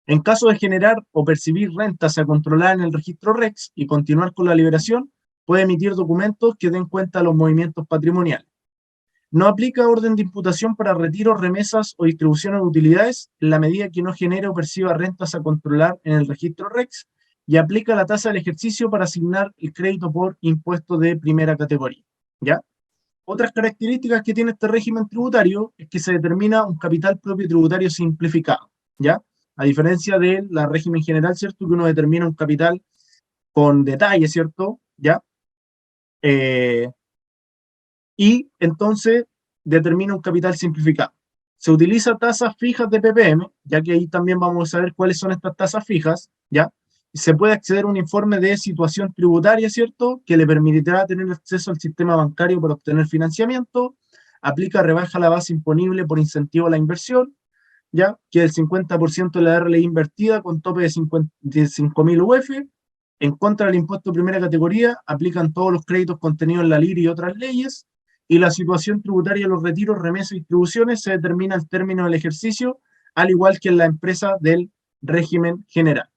En caso de generar o percibir rentas a controlar en el registro REX y continuar con la liberación, puede emitir documentos que den cuenta de los movimientos patrimoniales. No aplica orden de imputación para retiros, remesas o distribuciones de utilidades en la medida que no genere o perciba rentas a controlar en el registro REX y aplica la tasa del ejercicio para asignar el crédito por impuesto de primera categoría. ¿Ya? Otras características que tiene este régimen tributario es que se determina un capital propio tributario simplificado. ¿Ya? A diferencia del régimen general, ¿cierto? Que uno determina un capital con detalle, ¿cierto? ¿Ya? Y entonces determina un capital simplificado. Se utiliza tasas fijas de PPM, ya que ahí también vamos a ver cuáles son estas tasas fijas, ¿ya? Y se puede acceder a un informe de situación tributaria, ¿cierto? Que le permitirá tener acceso al sistema bancario para obtener financiamiento, aplica rebaja la base imponible por incentivo a la inversión, ¿ya? Que el 50% de la RLI invertida con tope de 5.000 UF, en contra del impuesto de primera categoría, aplican todos los créditos contenidos en la LIR y otras leyes, y la situación tributaria de los retiros, remesas y distribuciones se determina al término del ejercicio, al igual que en la empresa del régimen general.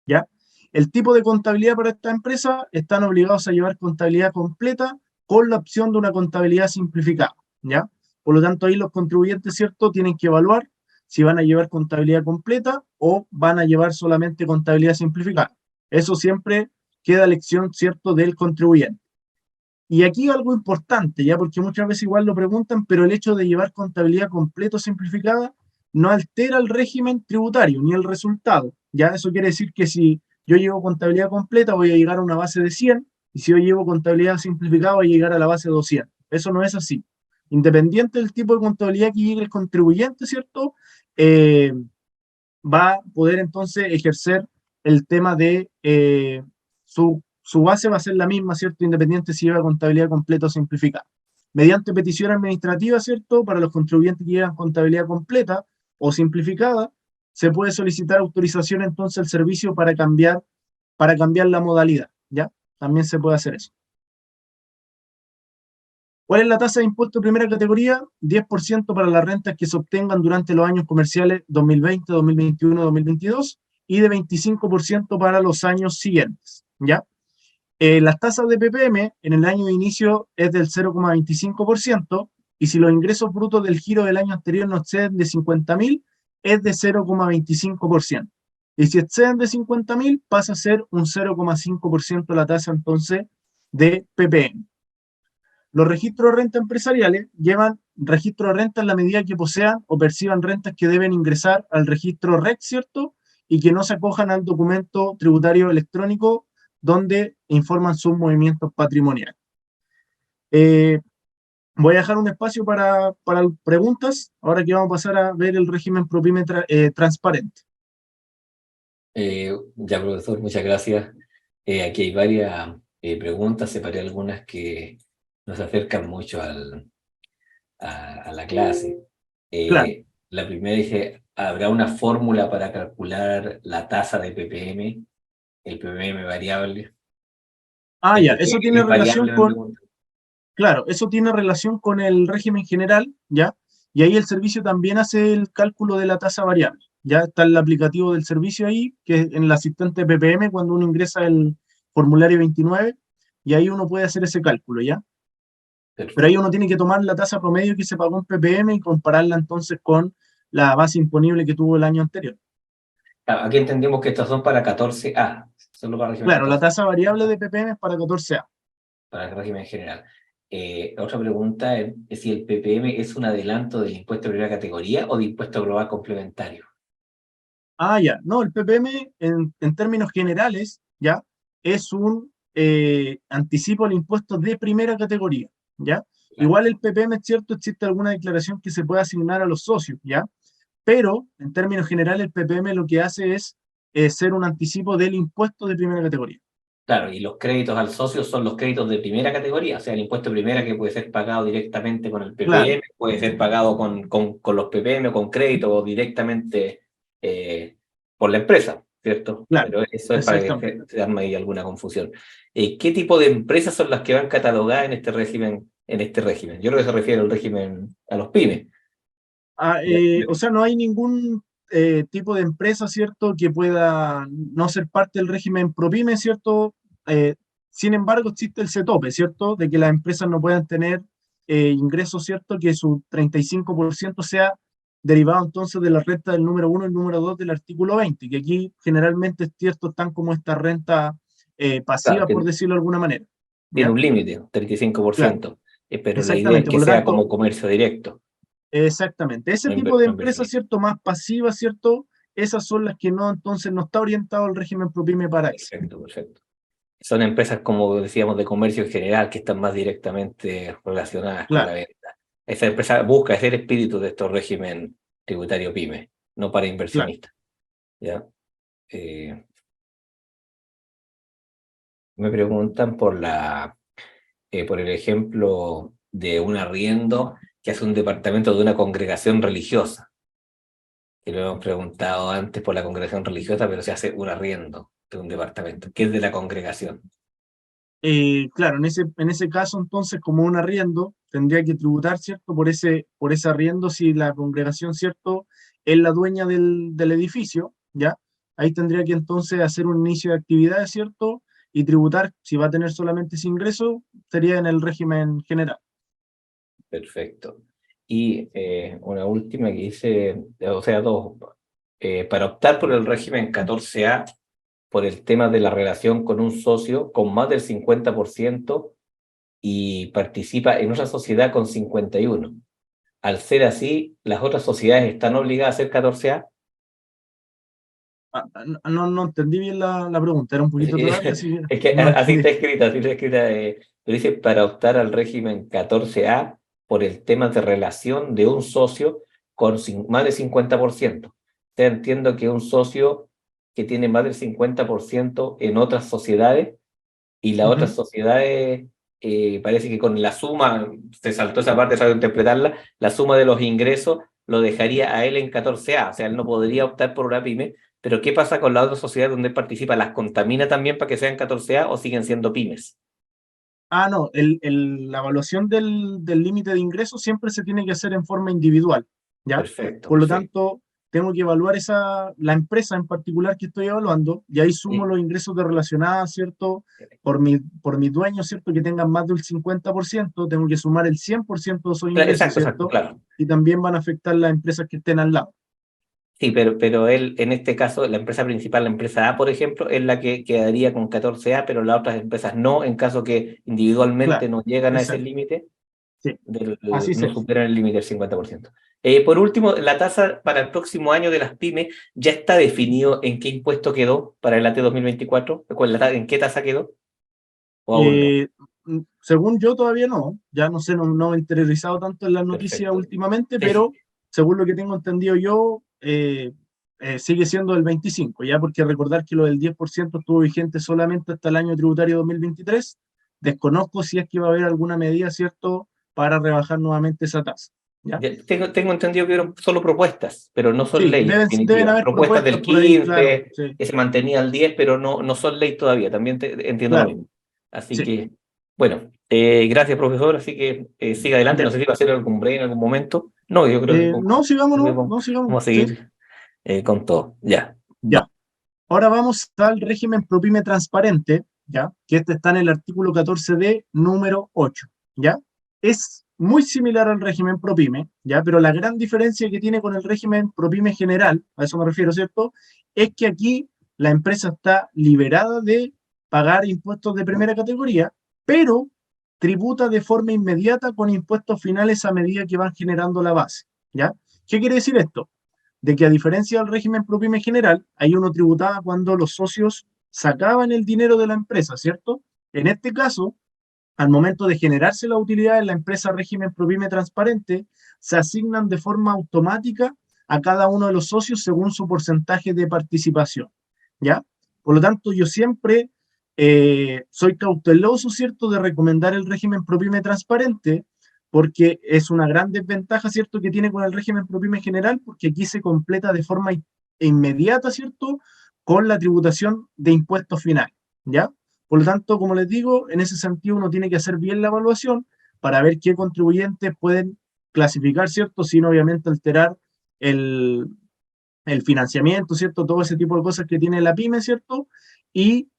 ¿Ya? El tipo de contabilidad para esta empresa están obligados a llevar contabilidad completa con la opción de una contabilidad simplificada. ¿Ya? Por lo tanto, ahí los contribuyentes, ¿cierto?, tienen que evaluar si van a llevar contabilidad completa o van a llevar solamente contabilidad simplificada. Eso siempre queda a elección, ¿cierto?, del contribuyente. Y aquí algo importante, ya porque muchas veces igual lo preguntan, pero el hecho de llevar contabilidad completa o simplificada no altera el régimen tributario ni el resultado. Ya eso quiere decir que si yo llevo contabilidad completa voy a llegar a una base de 100 y si yo llevo contabilidad simplificada voy a llegar a la base de 200. Eso no es así. Independiente del tipo de contabilidad que llegue el contribuyente, ¿cierto? Va a poder entonces ejercer el tema de su base va a ser la misma, ¿cierto? Independiente si lleva contabilidad completa o simplificada. Mediante petición administrativa, ¿cierto? Para los contribuyentes que llevan contabilidad completa o simplificada, se puede solicitar autorización entonces al servicio para cambiar la modalidad, ¿ya? También se puede hacer eso. ¿Cuál es la tasa de impuesto de primera categoría? 10% para las rentas que se obtengan durante los años comerciales 2020, 2021, 2022 y de 25% para los años siguientes, ¿ya? Las tasas de PPM en el año de inicio es del 0,25% y si los ingresos brutos del giro del año anterior no exceden de 50.000, es de 0,25%. Y si exceden de 50.000, pasa a ser un 0,5% la tasa entonces de PPM. Los registros de renta empresariales llevan registro de renta en la medida que posean o perciban rentas que deben ingresar al registro REC, ¿cierto? Y que no se acojan al documento tributario electrónico donde informan sus movimientos patrimoniales. Voy a dejar un espacio para preguntas, ahora que vamos a pasar a ver el régimen ProPyme transparente. Ya, profesor, muchas gracias. Aquí hay varias preguntas, separé algunas que nos acercan mucho a la clase. Claro. La primera dije, ¿habrá una fórmula para calcular la tasa de PPM, el PPM variable? Ah, El ya, PPM eso tiene es relación variable, con, claro, eso tiene relación con el régimen general, ¿ya? Y ahí el servicio también hace el cálculo de la tasa variable. Ya está el aplicativo del servicio ahí, que es en el asistente PPM, cuando uno ingresa el formulario 29, y ahí uno puede hacer ese cálculo, ¿ya? Pero ahí uno tiene que tomar la tasa promedio que se pagó en PPM y compararla entonces con la base imponible que tuvo el año anterior. Aquí entendemos que estos son para 14A, solo para régimen Claro, la 14. tasa variable de PPM es para 14A. Para el régimen general. Otra pregunta es si el PPM es un adelanto del impuesto de primera categoría o de impuesto global complementario. Ah, ya. No, el PPM en términos generales, ya, es un anticipo al impuesto de primera categoría, ¿ya? Claro. Igual el PPM, es cierto, existe alguna declaración que se puede asignar a los socios, ¿ya? Pero en términos generales el PPM lo que hace es ser un anticipo del impuesto de primera categoría. Claro, y los créditos al socio son los créditos de primera categoría, o sea, el impuesto de primera que puede ser pagado directamente con el Claro, PPM, puede ser pagado con los PPM, con crédito o directamente por la empresa, ¿cierto? Claro, Pero eso es para que exactamente. se arme ahí alguna confusión. ¿Qué tipo de empresas son las que van catalogadas en este régimen? Yo creo que se refiere al régimen, a los pymes. O sea, no hay ningún tipo de empresa, ¿cierto?, que pueda no ser parte del régimen ProPyme, ¿cierto? Sin embargo, existe el CETOPE, ¿cierto?, de que las empresas no puedan tener ingresos, ¿cierto?, que su 35% sea derivado entonces de la renta del número 1 y el número 2 del artículo 20, que aquí generalmente, ¿cierto?, están como esta renta Claro, pasiva, por decirlo de alguna manera. tiene ¿Ya? un límite, un Claro, 35%, pero la idea es exactamente. que Por lo sea tanto, como comercio directo, exactamente. Ese no tipo de empresas, inversionista. ¿cierto? Más pasivas, ¿cierto? Esas son las que no, entonces, no está orientado el régimen ProPyme para eso. Perfecto, perfecto. Son empresas, como decíamos, de comercio en general, que están más directamente relacionadas con la Claro, venta. Esa empresa busca ese espíritu de estos régimen tributario PYME, no para claro. inversionistas. ¿Ya? Me preguntan por el ejemplo de un arriendo que hace un departamento de una congregación religiosa. Que lo hemos preguntado antes por la congregación religiosa, pero se hace un arriendo de un departamento, que es de la congregación. Claro, en ese caso, entonces, como un arriendo, tendría que tributar, ¿cierto? Por ese arriendo, si la congregación, ¿cierto?, es la dueña del edificio, ¿ya? Ahí tendría que entonces hacer un inicio de actividades, ¿cierto? Y tributar, si va a tener solamente ese ingreso, sería en el régimen general. Perfecto. Y una última que dice, o sea, dos, para optar por el régimen 14A, por el tema de la relación con un socio con más del 50% y participa en otra sociedad con 51%. Al ser así, ¿las otras sociedades están obligadas a ser 14A? No entendí bien la pregunta, era un poquito larga, así que Es que no así entendí. está escrita, pero dice para optar al régimen 14A por el tema de relación de un socio con más del 50%. O sea, entiendo que un socio que tiene más del 50% en otras sociedades y las otras Ujú. sociedades, parece que con la suma, se saltó esa parte, sabe interpretarla, la suma de los ingresos lo dejaría a él en 14A, o sea, él no podría optar por una pyme, pero ¿qué pasa con la otra sociedad donde él participa? ¿Las contamina también para que sean 14A o siguen siendo pymes? No, la evaluación del límite de ingresos siempre se tiene que hacer en forma individual, ¿ya? Perfecto, Por lo perfecto. tanto, tengo que evaluar la empresa en particular que estoy evaluando, y ahí sumo Sí. los ingresos de relacionada, ¿cierto? Por mi dueño, ¿cierto? Que tengan más del 50%, tengo que sumar el 100% de esos ingresos, Exacto, exacto, ¿cierto? claro. Y también van a afectar las empresas que estén al lado. Sí, pero él, en este caso, la empresa principal, la empresa A, por ejemplo, es la que quedaría con 14A, pero las otras empresas no, en caso que individualmente Claro, no llegan a ese exacto. límite, Sí, así no se. superan el límite del 50%. Por último, la tasa para el próximo año de las pymes, ¿ya está definido en qué impuesto quedó para el AT 2024? ¿En qué tasa quedó? ¿O aún no? Eh, Según yo todavía no, ya no sé, no me he interiorizado tanto en las noticias Perfecto. últimamente, Sí, sí. pero según lo que tengo entendido yo, sigue siendo el 25, ya porque recordar que lo del 10% estuvo vigente solamente hasta el año tributario 2023, desconozco si es que va a haber alguna medida, ¿cierto?, para rebajar nuevamente esa tasa, ¿ya? Tengo entendido que eran solo propuestas, pero no son Sí, leyes deben definitivas. haber Propuestas propuestas del por ahí, claro, 15, sí, que se mantenía al 10, pero no son ley todavía. También entiendo lo claro, mismo. Así sí, que, bueno, gracias, profesor. Así que siga adelante. No ya. sé si va a hacer algún break en algún momento. No, yo creo que No, sigamos, creo que no, no, sigamos, vamos a sí, seguir con todo. Ya. ya. Ahora vamos al régimen ProPyme transparente, ¿ya? Que este está en el artículo 14D, número 8, ¿ya? Es muy similar al régimen ProPyme, ¿ya? Pero la gran diferencia que tiene con el régimen ProPyme general, a eso me refiero, ¿cierto? Es que aquí la empresa está liberada de pagar impuestos de primera categoría, pero tributa de forma inmediata con impuestos finales a medida que van generando la base, ¿ya? ¿Qué quiere decir esto? De que a diferencia del régimen ProPyme general, ahí uno tributaba cuando los socios sacaban el dinero de la empresa, ¿cierto? En este caso, al momento de generarse la utilidad en la empresa régimen ProPyme transparente, se asignan de forma automática a cada uno de los socios según su porcentaje de participación, ¿ya? Por lo tanto, yo siempre soy cauteloso, ¿cierto?, de recomendar el régimen ProPyme transparente, porque es una gran desventaja, ¿cierto?, que tiene con el régimen ProPyme general, porque aquí se completa de forma e inmediata, ¿cierto?, con la tributación de impuestos finales, ¿ya? Por lo tanto, como les digo, en ese sentido uno tiene que hacer bien la evaluación para ver qué contribuyentes pueden clasificar, ¿cierto?, sin obviamente alterar el, el financiamiento, ¿cierto? Todo ese tipo de cosas que tiene la pyme, ¿cierto? Y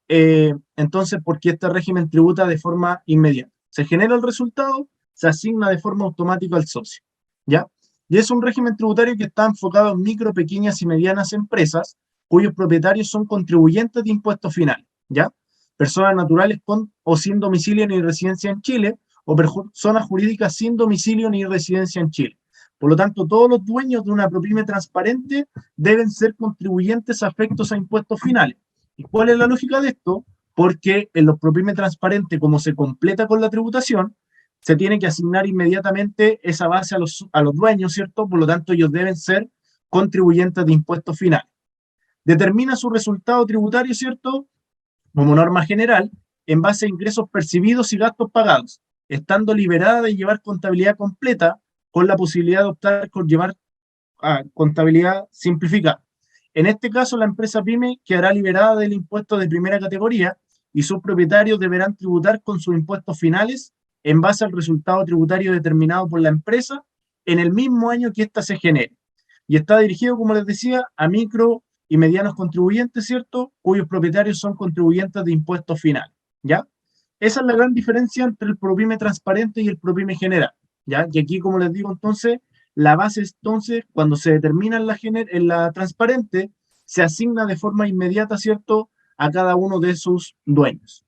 entonces, porque este régimen tributa de forma inmediata. Se genera el resultado, se asigna de forma automática al socio, ¿ya? Y es un régimen tributario que está enfocado en micro, pequeñas y medianas empresas, cuyos propietarios son contribuyentes de impuestos finales, ¿ya? Personas naturales con o sin domicilio ni residencia en Chile, o personas jurídicas sin domicilio ni residencia en Chile. Por lo tanto, todos los dueños de una ProPyme transparente deben ser contribuyentes afectos a impuestos finales. ¿Y cuál es la lógica de esto? Porque en los ProPyme transparentes, como se completa con la tributación, se tiene que asignar inmediatamente esa base a los dueños, ¿cierto? Por lo tanto, ellos deben ser contribuyentes de impuestos finales. Determina su resultado tributario, ¿cierto?, como norma general, en base a ingresos percibidos y gastos pagados, estando liberada de llevar contabilidad completa, con la posibilidad de optar por llevar contabilidad simplificada. En este caso, la empresa PYME quedará liberada del impuesto de primera categoría y sus propietarios deberán tributar con sus impuestos finales en base al resultado tributario determinado por la empresa en el mismo año que ésta se genere. Y está dirigido, como les decía, a micro y medianos contribuyentes, ¿cierto?, cuyos propietarios son contribuyentes de impuestos finales, ¿ya? Esa es la gran diferencia entre el ProPyme transparente y el ProPyme general, ¿ya? Y aquí, como les digo, entonces, la base, entonces, cuando se determina en la transparente, se asigna de forma inmediata, ¿cierto?, a cada uno de sus dueños.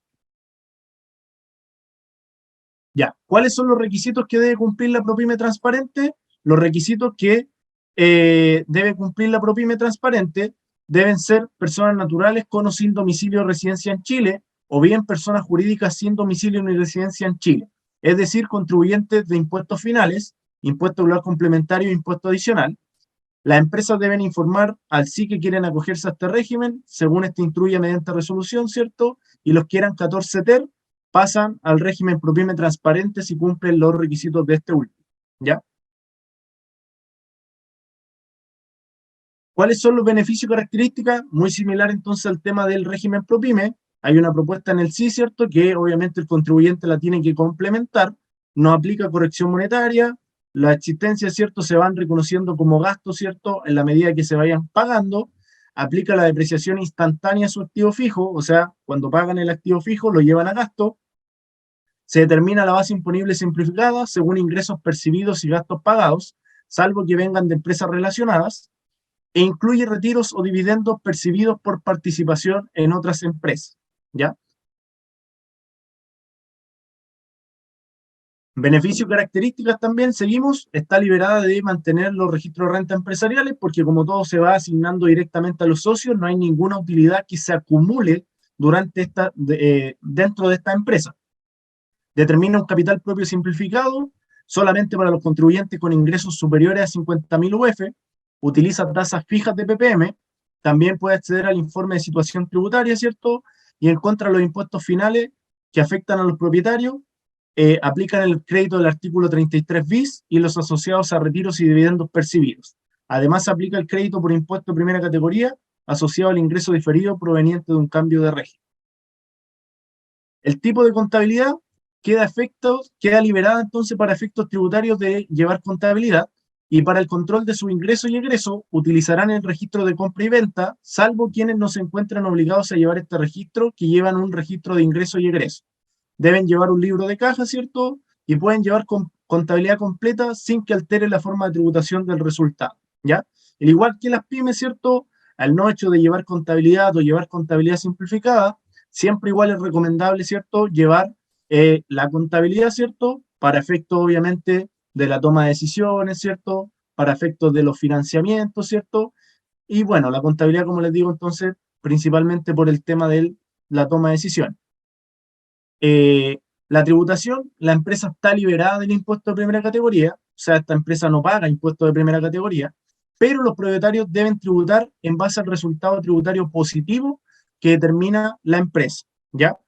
Ya, ¿cuáles son los requisitos que debe cumplir la ProPyme transparente? Los requisitos que debe cumplir la ProPyme transparente deben ser personas naturales con o sin domicilio o residencia en Chile, o bien personas jurídicas sin domicilio ni residencia en Chile, es decir, contribuyentes de impuestos finales, impuesto global complementario e impuesto adicional. Las empresas deben informar al SI que quieren acogerse a este régimen, según este instruye mediante resolución, ¿cierto? Y los que eran 14 TER pasan al régimen ProPyme transparente si cumplen los requisitos de este último, ¿ya? ¿Cuáles son los beneficios y características? Muy similar entonces al tema del régimen ProPyme. Hay una propuesta en el SI, ¿cierto?, que obviamente el contribuyente la tiene que complementar. No aplica corrección monetaria. Las existencias, ¿cierto?, se van reconociendo como gastos, ¿cierto?, en la medida que se vayan pagando. Aplica la depreciación instantánea a su activo fijo, o sea, cuando pagan el activo fijo lo llevan a gasto. Se determina la base imponible simplificada según ingresos percibidos y gastos pagados, salvo que vengan de empresas relacionadas, e incluye retiros o dividendos percibidos por participación en otras empresas, ¿ya? Beneficios y características también, seguimos, está liberada de mantener los registros de renta empresariales, porque como todo se va asignando directamente a los socios, no hay ninguna utilidad que se acumule dentro de esta empresa. Determina un capital propio simplificado, solamente para los contribuyentes con ingresos superiores a 50.000 UF, utiliza tasas fijas de PPM, también puede acceder al informe de situación tributaria, ¿cierto? Y en contra de los impuestos finales que afectan a los propietarios, aplican el crédito del artículo 33 bis y los asociados a retiros y dividendos percibidos. Además, aplica el crédito por impuesto de primera categoría asociado al ingreso diferido proveniente de un cambio de régimen. El tipo de contabilidad queda liberada entonces para efectos tributarios de llevar contabilidad, y para el control de su ingreso y egreso utilizarán el registro de compra y venta, salvo quienes no se encuentran obligados a llevar este registro, que llevan un registro de ingreso y egreso. Deben llevar un libro de caja, ¿cierto? Y pueden llevar contabilidad completa sin que altere la forma de tributación del resultado, ¿ya? Al igual que las pymes, ¿cierto? Al no hecho de llevar contabilidad o llevar contabilidad simplificada, siempre igual es recomendable, ¿cierto?, llevar la contabilidad, ¿cierto?, para efectos, obviamente, de la toma de decisiones, ¿cierto?, para efectos de los financiamientos, ¿cierto? Y bueno, la contabilidad, como les digo, entonces, principalmente por el tema de la toma de decisiones. La tributación, la empresa está liberada del impuesto de primera categoría, o sea, esta empresa no paga impuestos de primera categoría, pero los propietarios deben tributar en base al resultado tributario positivo que determina la empresa, ¿ya?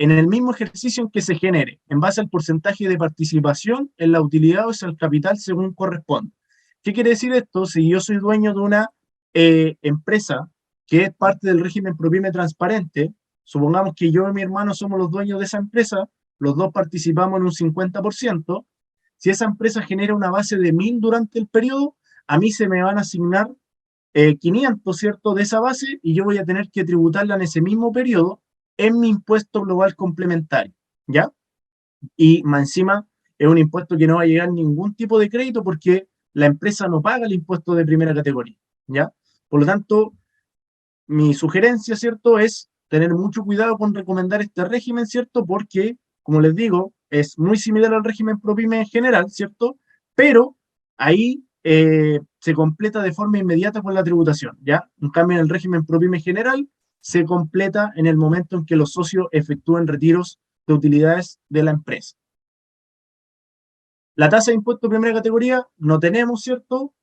En el mismo ejercicio en que se genere, en base al porcentaje de participación en la utilidad o en el capital según corresponde. ¿Qué quiere decir esto? Si yo soy dueño de una empresa que es parte del régimen ProPyme transparente, supongamos que yo y mi hermano somos los dueños de esa empresa, los dos participamos en un 50%, si esa empresa genera una base de 1000 durante el periodo, a mí se me van a asignar 500, ¿cierto?, de esa base y yo voy a tener que tributarla en ese mismo periodo en mi impuesto global complementario, ¿ya? Y más encima es un impuesto que no va a llegar ningún tipo de crédito porque la empresa no paga el impuesto de primera categoría, ¿ya? Por lo tanto, mi sugerencia, ¿cierto?, es tener mucho cuidado con recomendar este régimen, ¿cierto? Porque, como les digo, es muy similar al régimen ProPyme en general, ¿cierto? Pero ahí se completa de forma inmediata con la tributación, ¿ya? En cambio, en el régimen ProPyme general se completa en el momento en que los socios efectúen retiros de utilidades de la empresa. La tasa de impuesto de primera categoría no tenemos, ¿cierto?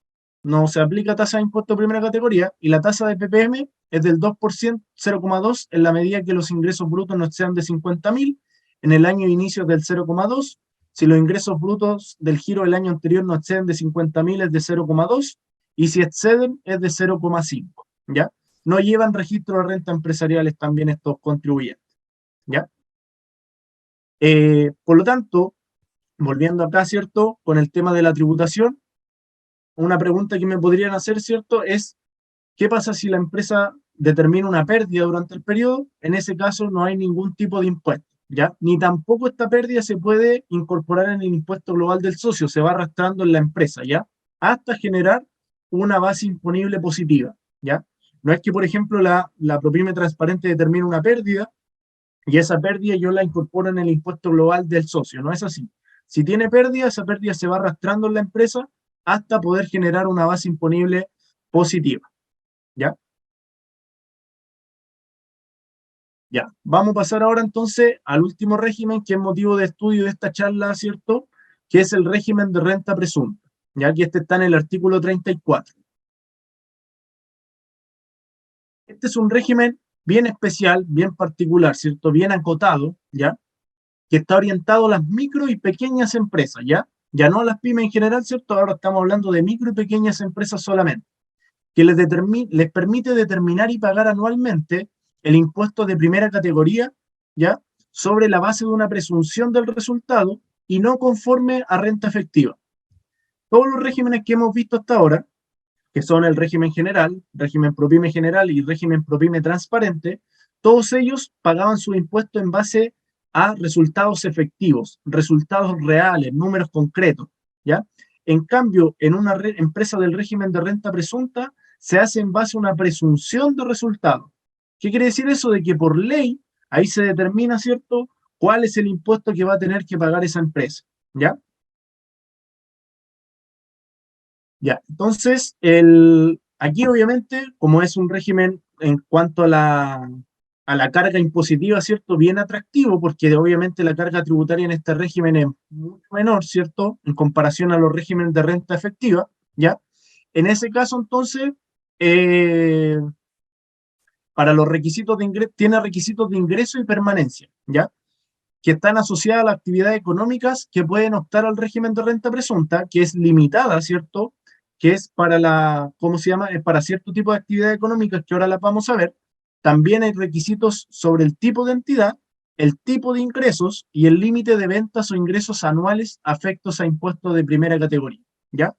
No se aplica tasa de impuesto de primera categoría y la tasa de PPM es del 2%, 0,2 en la medida que los ingresos brutos no sean de 50.000, en el año de inicio es del 0,2, si los ingresos brutos del giro del año anterior no exceden de 50.000 es de 0,2 y si exceden es de 0,5, ¿ya? No llevan registro de renta empresariales también estos contribuyentes, ¿ya? Por lo tanto, volviendo acá, ¿cierto? Con el tema de la tributación, una pregunta que me podrían hacer, ¿cierto? Es, ¿qué pasa si la empresa determina una pérdida durante el periodo? En ese caso no hay ningún tipo de impuesto, ¿ya? Ni tampoco esta pérdida se puede incorporar en el impuesto global del socio, se va arrastrando en la empresa, ¿ya? Hasta generar una base imponible positiva, ¿ya? No es que, por ejemplo, la ProPyme transparente determine una pérdida y esa pérdida yo la incorporo en el impuesto global del socio, no es así. Si tiene pérdida, esa pérdida se va arrastrando en la empresa hasta poder generar una base imponible positiva, ¿ya? Ya, vamos a pasar ahora entonces al último régimen que es motivo de estudio de esta charla, ¿cierto? Que es el régimen de renta presunta, ya que este está en el artículo 34. Este es un régimen bien especial, bien particular, ¿cierto? Bien acotado, ¿ya? Que está orientado a las micro y pequeñas empresas, ¿ya? Ya no a las pymes en general, ¿cierto? Ahora estamos hablando de micro y pequeñas empresas solamente, que les permite determinar y pagar anualmente el impuesto de primera categoría, ¿ya? Sobre la base de una presunción del resultado y no conforme a renta efectiva. Todos los regímenes que hemos visto hasta ahora, que son el régimen general, régimen ProPyme general y régimen ProPyme transparente, todos ellos pagaban su impuesto en base a resultados efectivos, resultados reales, números concretos, ¿ya? En cambio, en una empresa del régimen de renta presunta, se hace en base a una presunción de resultados. ¿Qué quiere decir eso? De que por ley, ahí se determina, ¿cierto?, cuál es el impuesto que va a tener que pagar esa empresa, ¿ya? Ya, entonces, aquí obviamente, como es un régimen en cuanto a la carga impositiva, ¿cierto? Bien atractivo, porque obviamente la carga tributaria en este régimen es mucho menor, ¿cierto? En comparación a los regímenes de renta efectiva, ¿ya? En ese caso, entonces, eh, para los requisitos de ingreso, tiene requisitos de ingreso y permanencia, ¿ya? Que están asociadas a las actividades económicas que pueden optar al régimen de renta presunta, que es limitada, ¿cierto? Que es para ¿cómo se llama? Es para cierto tipo de actividades económicas que ahora las vamos a ver. También hay requisitos sobre el tipo de entidad, el tipo de ingresos y el límite de ventas o ingresos anuales afectos a impuestos de primera categoría, ¿ya?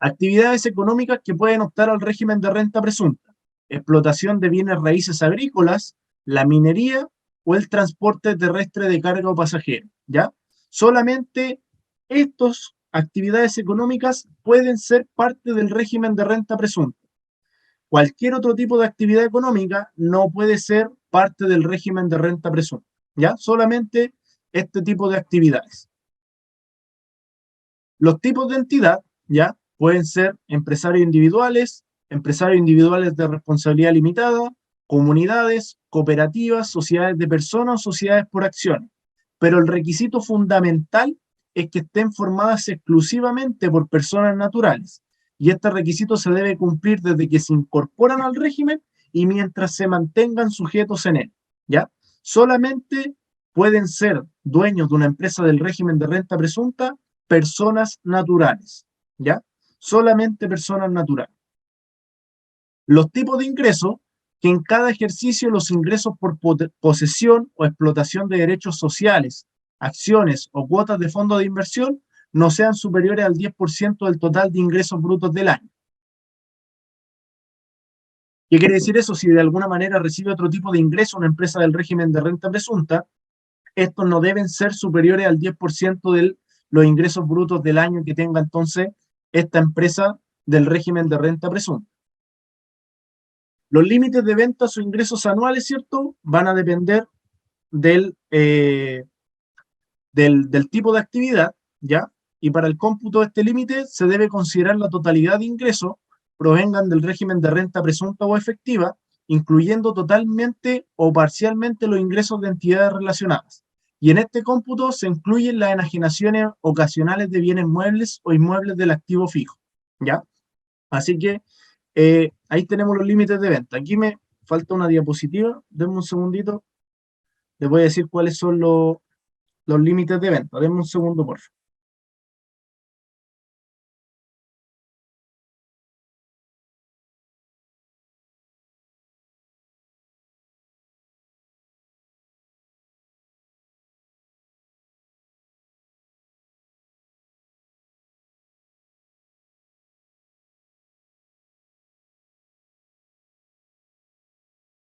Actividades económicas que pueden optar al régimen de renta presunta: explotación de bienes raíces agrícolas, la minería o el transporte terrestre de carga o pasajero, ¿ya? Solamente estas actividades económicas pueden ser parte del régimen de renta presunta. Cualquier otro tipo de actividad económica no puede ser parte del régimen de renta presunta, ¿ya? Solamente este tipo de actividades. Los tipos de entidad, ¿ya? Pueden ser empresarios individuales de responsabilidad limitada, comunidades, cooperativas, sociedades de personas o sociedades por acciones. Pero el requisito fundamental es que estén formadas exclusivamente por personas naturales. Y este requisito se debe cumplir desde que se incorporan al régimen y mientras se mantengan sujetos en él, ¿ya? Solamente pueden ser dueños de una empresa del régimen de renta presunta personas naturales, ¿ya? solamente personas naturales. Los tipos de ingresos, que en cada ejercicio los ingresos por posesión o explotación de derechos sociales, acciones o cuotas de fondos de inversión no sean superiores al 10% del total de ingresos brutos del año. ¿Qué quiere decir eso? Si de alguna manera recibe otro tipo de ingreso una empresa del régimen de renta presunta, estos no deben ser superiores al 10% de los ingresos brutos del año que tenga entonces esta empresa del régimen de renta presunta. Los límites de ventas o ingresos anuales, ¿cierto?, van a depender del tipo de actividad, ¿ya? Y para el cómputo de este límite se debe considerar la totalidad de ingresos provengan del régimen de renta presunta o efectiva, incluyendo totalmente o parcialmente los ingresos de entidades relacionadas. Y en este cómputo se incluyen las enajenaciones ocasionales de bienes muebles o inmuebles del activo fijo, ¿ya? Así que ahí tenemos los límites de venta. Aquí me falta una diapositiva, denme un segundito. Les voy a decir cuáles son los límites de venta. Denme un segundo, por favor.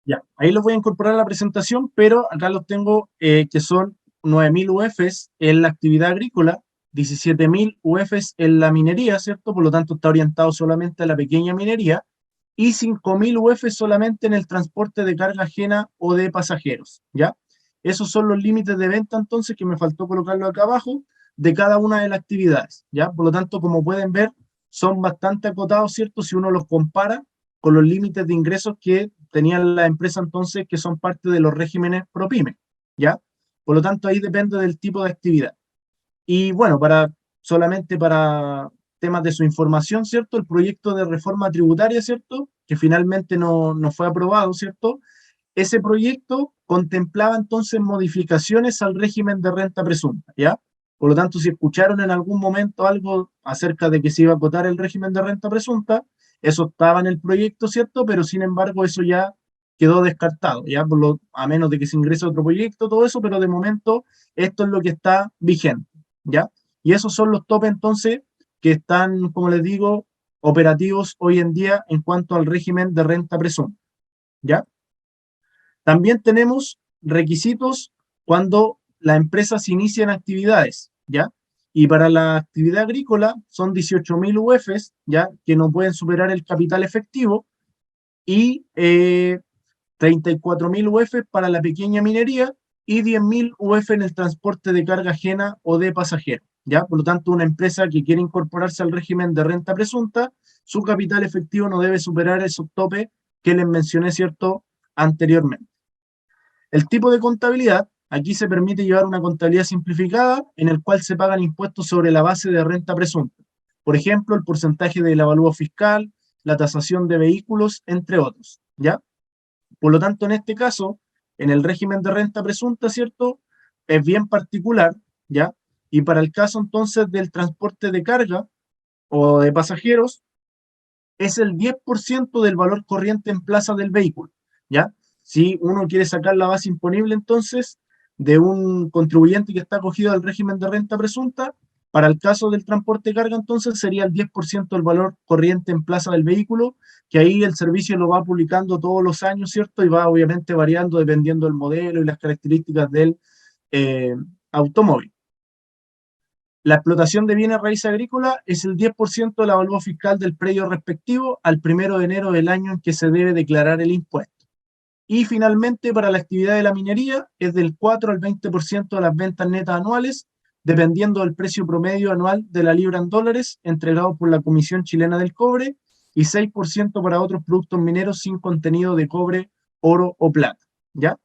Ya, ahí los voy a incorporar a la presentación, pero acá los tengo que son 9.000 UFs en la actividad agrícola, 17.000 UFs en la minería, ¿cierto? Por lo tanto, está orientado solamente a la pequeña minería, y 5.000 UFs solamente en el transporte de carga ajena o de pasajeros, ¿ya? Esos son los límites de venta, entonces, que me faltó colocarlo acá abajo, de cada una de las actividades, ¿ya? Por lo tanto, como pueden ver, son bastante acotados, ¿cierto? Si uno los compara con los límites de ingresos que tenían la empresa entonces, que son parte de los regímenes ProPyme, ¿ya? Por lo tanto, ahí depende del tipo de actividad. Y bueno, solamente para temas de su información, ¿cierto? El proyecto de reforma tributaria, ¿cierto?, que finalmente no fue aprobado, ¿cierto? Ese proyecto contemplaba entonces modificaciones al régimen de renta presunta, ¿ya? Por lo tanto, si escucharon en algún momento algo acerca de que se iba a acotar el régimen de renta presunta, eso estaba en el proyecto, ¿cierto? Pero sin embargo, eso ya quedó descartado, ¿ya? A menos de que se ingrese otro proyecto, todo eso, pero de momento esto es lo que está vigente, ¿ya? Y esos son los topes entonces que están, como les digo, operativos hoy en día en cuanto al régimen de renta presunta, ¿ya? También tenemos requisitos cuando las empresas inician actividades, ¿ya? Y para la actividad agrícola son 18.000 UFs, ¿ya?, que no pueden superar el capital efectivo, y 34.000 UFs para la pequeña minería y 10.000 UF en el transporte de carga ajena o de pasajeros, ¿ya? Por lo tanto, una empresa que quiere incorporarse al régimen de renta presunta, su capital efectivo no debe superar esos topes que les mencioné, ¿cierto?, anteriormente. El tipo de contabilidad, aquí se permite llevar una contabilidad simplificada en el cual se pagan impuestos sobre la base de renta presunta. Por ejemplo, el porcentaje del avalúo fiscal, la tasación de vehículos, entre otros, ¿ya? Por lo tanto, en este caso, en el régimen de renta presunta, ¿cierto?, es bien particular, ¿ya? Y para el caso entonces del transporte de carga o de pasajeros, es el 10% del valor corriente en plaza del vehículo, ¿ya? Si uno quiere sacar la base imponible entonces de un contribuyente que está acogido al régimen de renta presunta, para el caso del transporte de carga entonces sería el 10% del valor corriente en plaza del vehículo, que ahí el servicio lo va publicando todos los años, ¿cierto? Y va obviamente variando dependiendo del modelo y las características del automóvil. La explotación de bienes raíces agrícolas es el 10% del avalúo fiscal del predio respectivo al 1 de enero del año en que se debe declarar el impuesto. Y finalmente, para la actividad de la minería, es del 4 al 20% de las ventas netas anuales, dependiendo del precio promedio anual de la libra en dólares entregado por la Comisión Chilena del Cobre, y 6% para otros productos mineros sin contenido de cobre, oro o plata, ¿ya?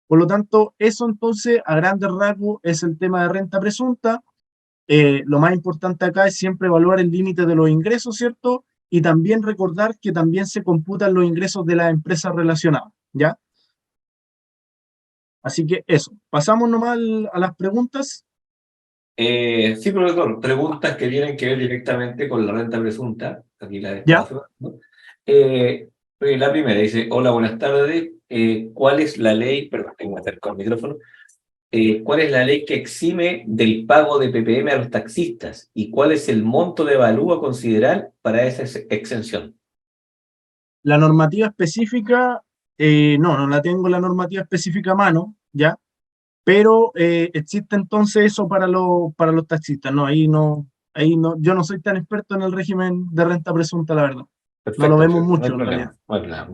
Por lo tanto, eso entonces, a grandes rasgos, es el tema de renta presunta. Lo más importante acá es siempre evaluar el límite de los ingresos, ¿cierto? Y también recordar que también se computan los ingresos de las empresas relacionadas, ¿ya? Así que eso, pasamos nomás a las preguntas. Sí, profesor, preguntas que tienen que ver directamente con la renta presunta. Aquí la ¿Ya? estaba haciendo. La primera dice, hola, buenas tardes. ¿Cuál es la ley? Perdón, tengo que acercar el micrófono. ¿Cuál es la ley que exime del pago de PPM a los taxistas? ¿Y cuál es el monto de avalúo a considerar para esa exención? La normativa específica, no la tengo la normativa específica a mano, ¿ya? Pero existe entonces eso para los taxistas. No, ahí no, yo no soy tan experto en el régimen de renta presunta, la verdad. No lo Perfecto, vemos perfecto, no hay mucho en realidad. problema, no hay problema.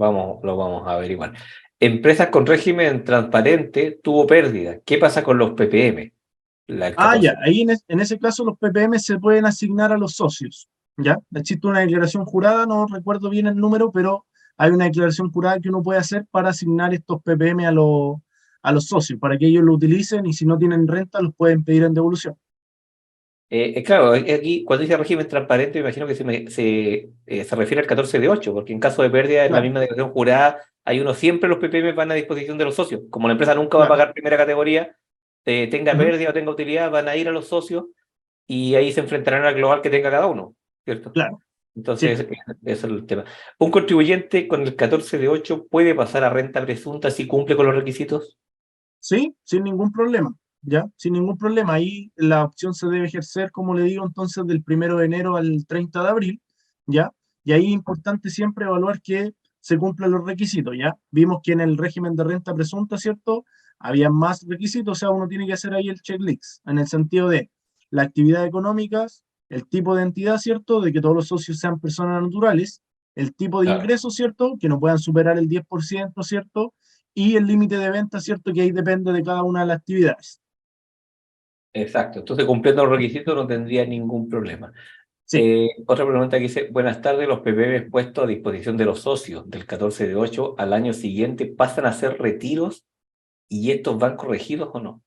Lo vamos a averiguar. Empresas con régimen transparente tuvo pérdida. ¿Qué pasa con los PPM? El Ah, ya, 14. ahí en ese caso los PPM se pueden asignar a los socios, ¿ya? Existe una declaración jurada, no recuerdo bien el número, pero hay una declaración jurada que uno puede hacer para asignar estos PPM a los socios, para que ellos lo utilicen y si no tienen renta los pueden pedir en devolución. Claro, aquí cuando dice régimen transparente, me imagino que se refiere al 14 de 8, porque en caso de pérdida en la Claro, misma declaración jurada, hay uno siempre los PPM van a disposición de los socios. Como la empresa nunca va a claro. pagar primera categoría, tenga Ujú, pérdida o tenga utilidad, van a ir a los socios y ahí se enfrentarán al global que tenga cada uno, ¿cierto? claro, sí. Entonces, eso es el tema. ¿Un contribuyente con el 14 de 8 puede pasar a renta presunta si cumple con los requisitos? Sí, sin ningún problema, ¿ya? Sin ningún problema. Ahí la opción se debe ejercer, como le digo, entonces del 1 de enero al 30 de abril, ¿ya? Y ahí es importante siempre evaluar que se cumplan los requisitos, ¿ya? Vimos que en el régimen de renta presunta, ¿cierto? Había más requisitos, o sea, uno tiene que hacer ahí el checklist, en el sentido de la actividad económica, el tipo de entidad, ¿cierto? De que todos los socios sean personas naturales, el tipo de Claro. ingreso, ¿cierto? Que no puedan superar el 10%, ¿cierto? Y el límite de venta, ¿cierto? Que ahí depende de cada una de las actividades. Exacto. Entonces, cumpliendo los requisitos no tendría ningún problema. Sí, Otra pregunta que dice, buenas tardes, los PPM puestos a disposición de los socios del 14 de 8 al año siguiente pasan a ser retiros y estos van corregidos o no?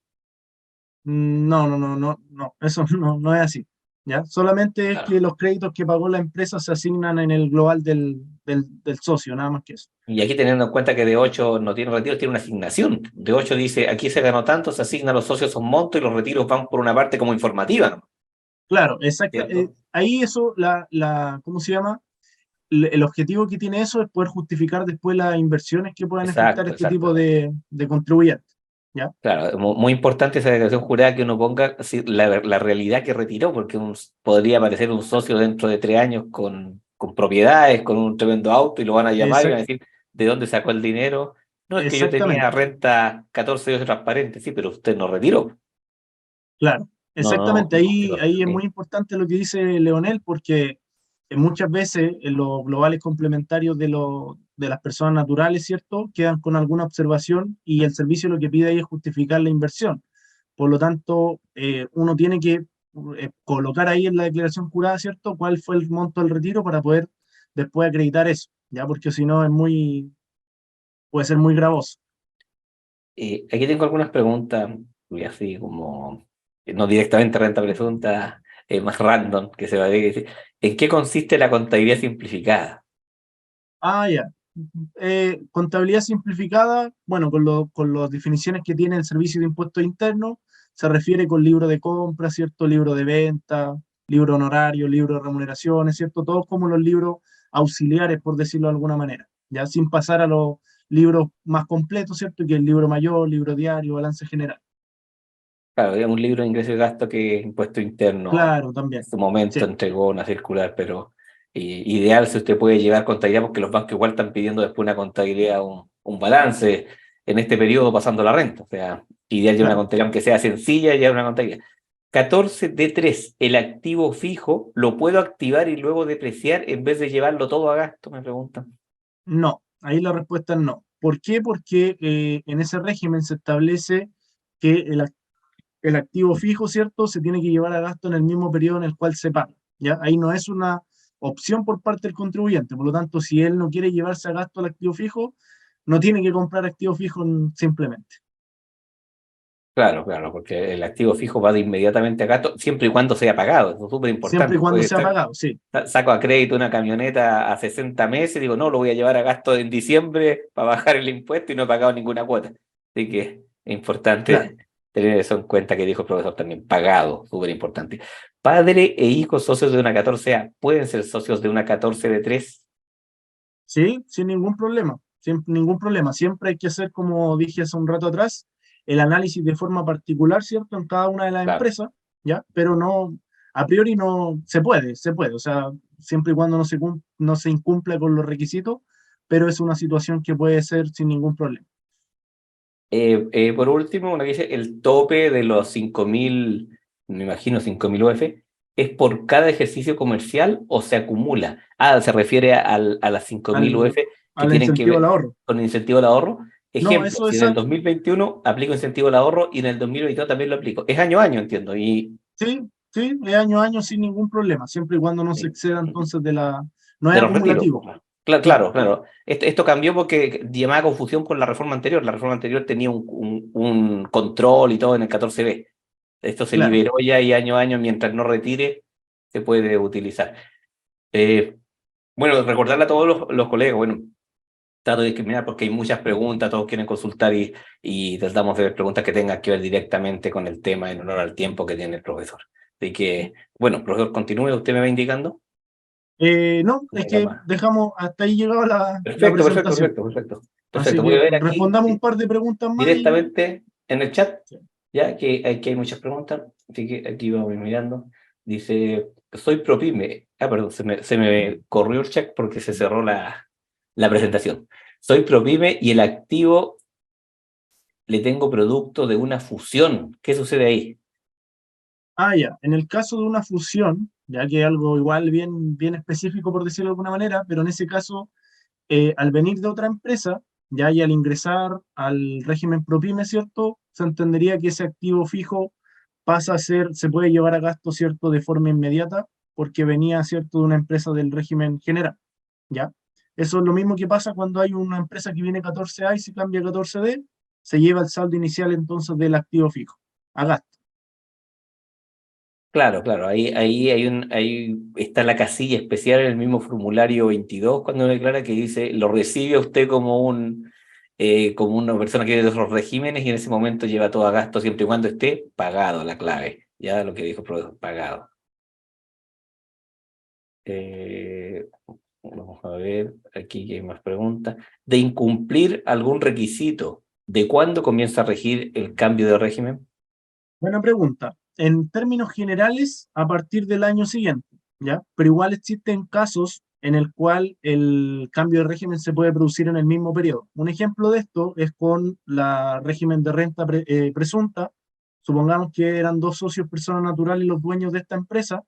no, eso no es así, ¿ya? Solamente es que Claro. los créditos que pagó la empresa se asignan en el global del socio, nada más que eso. Y aquí teniendo en cuenta que de 8 no tiene retiros, tiene una asignación. De 8 dice, aquí se ganó tanto, se asigna a los socios un monto y los retiros van por una parte como informativa, ¿no? Claro, exacto. ¿Cierto? Ahí eso, ¿cómo se llama? El objetivo que tiene eso es poder justificar después las inversiones que puedan efectuar Exacto, este tipo exacto. de contribuyentes, ¿ya? Claro, muy importante esa declaración jurada que uno ponga así, la realidad que retiró, porque podría aparecer un socio dentro de 3 años con propiedades, con un tremendo auto, y lo van a llamar y van a Exact- decir, ¿de dónde sacó el dinero? No, es que yo tenía exactamente. renta 14 de transparente, sí, pero usted no retiró. Claro, No, exactamente. no, Ahí es muy importante lo que dice Leonel, porque muchas veces en los globales complementarios de las personas naturales, ¿cierto? Quedan con alguna observación y el servicio lo que pide ahí es justificar la inversión. Por lo tanto, uno tiene que colocar ahí en la declaración jurada, ¿cierto? ¿Cuál fue el monto del retiro para poder después acreditar eso? ¿Ya? Porque si no puede ser muy gravoso. Aquí tengo algunas preguntas, y así como, no directamente renta presunta, más random, que se va a decir. ¿En qué consiste la contabilidad simplificada? Ah, ya. Contabilidad simplificada, bueno, con las definiciones que tiene el Servicio de Impuestos Internos, se refiere con libro de compra, ¿cierto? Libro de venta, libro honorario, libro de remuneraciones, ¿cierto? Todos como los libros auxiliares, por decirlo de alguna manera, ya sin pasar a los libros más completos, ¿cierto? Que el libro mayor, libro diario, balance general. Claro, es un libro de ingreso y gasto que Impuesto Interno Claro, en también. su momento Sí, entregó una circular, pero ideal si usted puede llevar contabilidad, porque los bancos igual están pidiendo después una contabilidad, un balance en este periodo pasando la renta. O sea, ideal llevar una claro. contabilidad, aunque sea sencilla, llevar una contabilidad. 14D3, el activo fijo, ¿lo puedo activar y luego depreciar en vez de llevarlo todo a gasto? Me preguntan. No, ahí la respuesta es no. ¿Por qué? Porque en ese régimen se establece que el activo fijo, ¿cierto? Se tiene que llevar a gasto en el mismo periodo en el cual se paga, ¿ya? Ahí no es una opción por parte del contribuyente, por lo tanto, si él no quiere llevarse a gasto el activo fijo, no tiene que comprar activo fijo simplemente, Claro, claro, porque el activo fijo va de inmediatamente a gasto, siempre y cuando sea pagado. Eso es súper siempre y importante. cuando Puede sea estar pagado, sí, saco a crédito una camioneta a 60 meses, digo, no, lo voy a llevar a gasto en diciembre para bajar el impuesto y no he pagado ninguna cuota. Así que es claro. importante Tener eso en cuenta que dijo el profesor también, pagado, súper importante. Padre e hijo socios de una 14A, ¿pueden ser socios de una 14B3? Sí, sin ningún problema, sin ningún problema. Siempre hay que hacer, como dije hace un rato atrás, el análisis de forma particular, ¿cierto? En cada una de las Claro. empresas, ¿ya? Pero no, a priori no, se puede, o sea, siempre y cuando no se incumpla con los requisitos, pero es una situación que puede ser sin ningún problema. Por último, una que dice, el tope de los 5.000, me imagino 5.000 UF, ¿es por cada ejercicio comercial o se acumula? Ah, se refiere a las 5.000 Al, UF que al tienen que incentivo al ver ahorro. con el incentivo al ahorro. No, Ejemplo, eso si es, en el 2021 aplico incentivo al ahorro y en el 2022 también lo aplico. Es año a año, entiendo. Y sí, sí, es año a año sin ningún problema, siempre y cuando no se exceda entonces no es de los retiros. acumulativo. Claro, Claro, claro, claro. Esto cambió porque llamaba confusión con la reforma anterior. La reforma anterior tenía un control y todo en el 14B. Esto se claro. liberó ya y año a año, mientras no retire, se puede utilizar. Bueno, recordarle a todos los colegas, bueno, trato de discriminar porque hay muchas preguntas, todos quieren consultar y tratamos de ver preguntas que tengan que ver directamente con el tema en honor al tiempo que tiene el profesor. Así que, bueno, profesor, continúe, usted me va indicando. No, es Venga, que más. dejamos hasta ahí llegaba la Perfecto, perfecto, presentación. perfecto, perfecto. Así Perfecto, voy que a ver aquí respondamos un par de preguntas más y directamente en el chat, sí. ya que aquí hay muchas preguntas, así que aquí vamos mirando. Dice, soy ProPyme. Ah, perdón, se me corrió el chat porque se cerró la presentación. Soy ProPyme y el activo le tengo producto de una fusión. ¿Qué sucede ahí? Ya, en el caso de una fusión, ya que algo igual bien específico por decirlo de alguna manera, pero en ese caso, al venir de otra empresa, ya y al ingresar al régimen ProPyme, ¿cierto? Se entendería que ese activo fijo pasa a ser, se puede llevar a gasto, ¿cierto? De forma inmediata, porque venía, ¿cierto? De una empresa del régimen general, ¿ya? Eso es lo mismo que pasa cuando hay una empresa que viene 14A y se cambia a 14D, se lleva el saldo inicial entonces del activo fijo, a gasto. Claro, claro, ahí está la casilla especial en el mismo formulario 22 cuando declara que dice, lo recibe usted como una persona que viene de otros regímenes y en ese momento lleva todo a gasto siempre y cuando esté pagado, la clave, ya lo que dijo el profesor, pagado. Vamos a ver, aquí hay más preguntas. De incumplir algún requisito, ¿de cuándo comienza a regir el cambio de régimen? Buena pregunta. En términos generales, a partir del año siguiente, ¿ya? Pero igual existen casos en el cual el cambio de régimen se puede producir en el mismo periodo. Un ejemplo de esto es con la régimen de renta presunta. Supongamos que eran dos socios personas naturales los dueños de esta empresa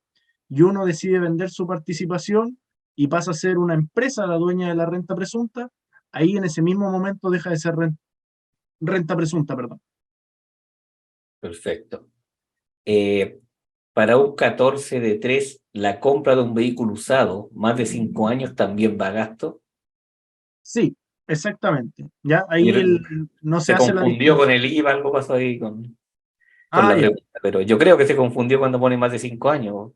y uno decide vender su participación y pasa a ser una empresa la dueña de la renta presunta. Ahí en ese mismo momento deja de ser renta presunta, perdón. Perfecto. Eh, para un 14 de 3, la compra de un vehículo usado, más de 5 años, también va a gasto. Sí, exactamente. Ya ahí Yo- no se Se hace la confundió con distinción. el IVA, algo pasó ahí con la Ya. pregunta, pero yo creo que se confundió cuando pone más de 5 años.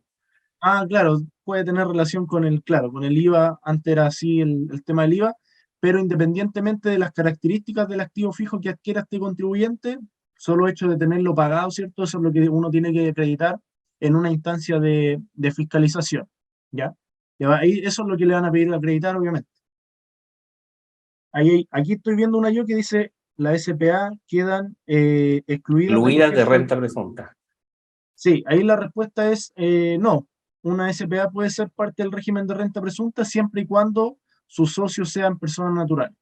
Claro, puede tener relación con claro, con el IVA, antes era así el tema del IVA, pero independientemente de las características del activo fijo que adquiera este contribuyente, solo hecho de tenerlo pagado, ¿cierto? Eso es lo que uno tiene que acreditar en una instancia de fiscalización, ¿ya? Ahí eso es lo que le van a pedir acreditar, obviamente. Aquí estoy viendo una yo que dice, la SPA quedan excluidas del Incluidas de registro. renta presunta. Sí, ahí la respuesta es no. Una SPA puede ser parte del régimen de renta presunta siempre y cuando sus socios sean personas naturales.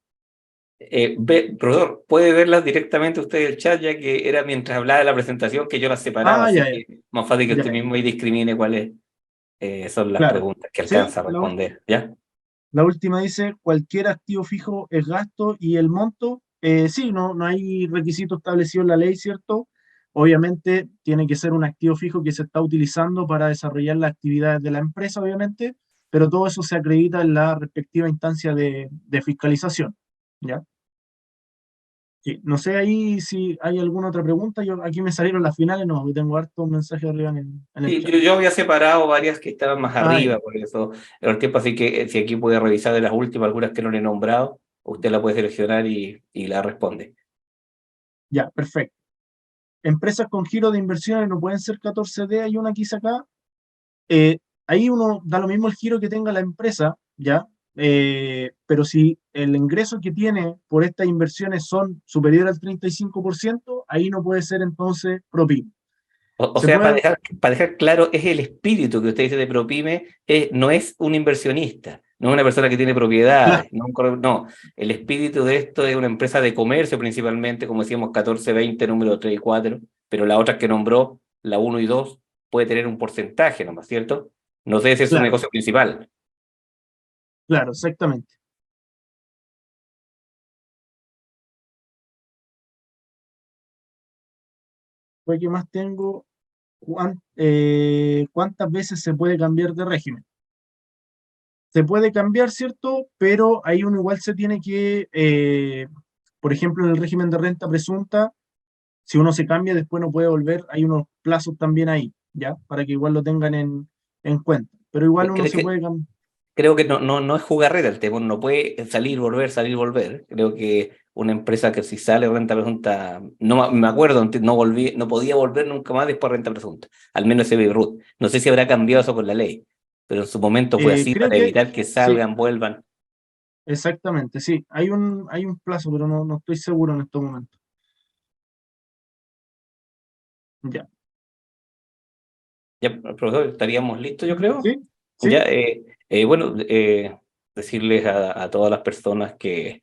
Profesor, puede verlas directamente usted en el chat, ya que era mientras hablaba de la presentación que yo las separaba, así Ya, ya, que más fácil que ya, usted ya, mismo y discrimine cuáles son las claro. preguntas que Sí, alcanza a responder, ¿ya? la última dice, cualquier activo fijo es gasto y el monto, sí, no hay requisito establecido en la ley, ¿cierto? Obviamente tiene que ser un activo fijo que se está utilizando para desarrollar las actividades de la empresa, obviamente, pero todo eso se acredita en la respectiva instancia de fiscalización, ¿ya? Sí, no sé ahí si hay alguna otra pregunta. Yo, aquí me salieron las finales, no, porque tengo harto mensaje arriba en el Sí, chat. yo había separado varias que estaban más Ya, arriba, por eso el tiempo, así que si aquí puede revisar de las últimas, algunas que no le he nombrado, usted la puede seleccionar y la responde. ya, perfecto. empresas con giro de inversiones no pueden ser 14D, hay una que hice acá. Ahí uno da lo mismo el giro que tenga la empresa, ¿ya? Pero si el ingreso que tiene por estas inversiones son superior al 35%, ahí no puede ser entonces ProPyme. O Se sea, puede, para dejar claro, es el espíritu que usted dice de ProPyme, no es un inversionista, no es una persona que tiene claro, propiedades, no, el espíritu de esto es una empresa de comercio principalmente, como decíamos, 14, 20, número 3 y 4, pero las otras que nombró, la 1 y 2, puede tener un porcentaje nomás, ¿cierto? No debe ser su claro, negocio principal. claro, exactamente. Pues, ¿qué más tengo? ¿Cuántas veces se puede cambiar de régimen? Se puede cambiar, ¿cierto? Pero ahí uno igual se tiene que, por ejemplo, en el régimen de renta presunta, si uno se cambia, después no puede volver, hay unos plazos también ahí, ¿ya? Para que igual lo tengan en cuenta. Pero igual uno se puede cambiar. Creo que no es jugarreta el tema, uno no puede salir, volver. Creo que una empresa que si sale renta presunta, no me acuerdo, no podía volver nunca más después de renta presunta, al menos ese Beirut. No sé si habrá cambiado eso con la ley, pero en su momento fue así Creo para que evitar que sí, salgan, vuelvan. exactamente, sí. Hay un plazo, pero no estoy seguro en estos momentos. Ya. Ya, profesor, estaríamos listos, yo creo. ¿Sí? ¿Sí? Ya, bueno, decirles a todas las personas que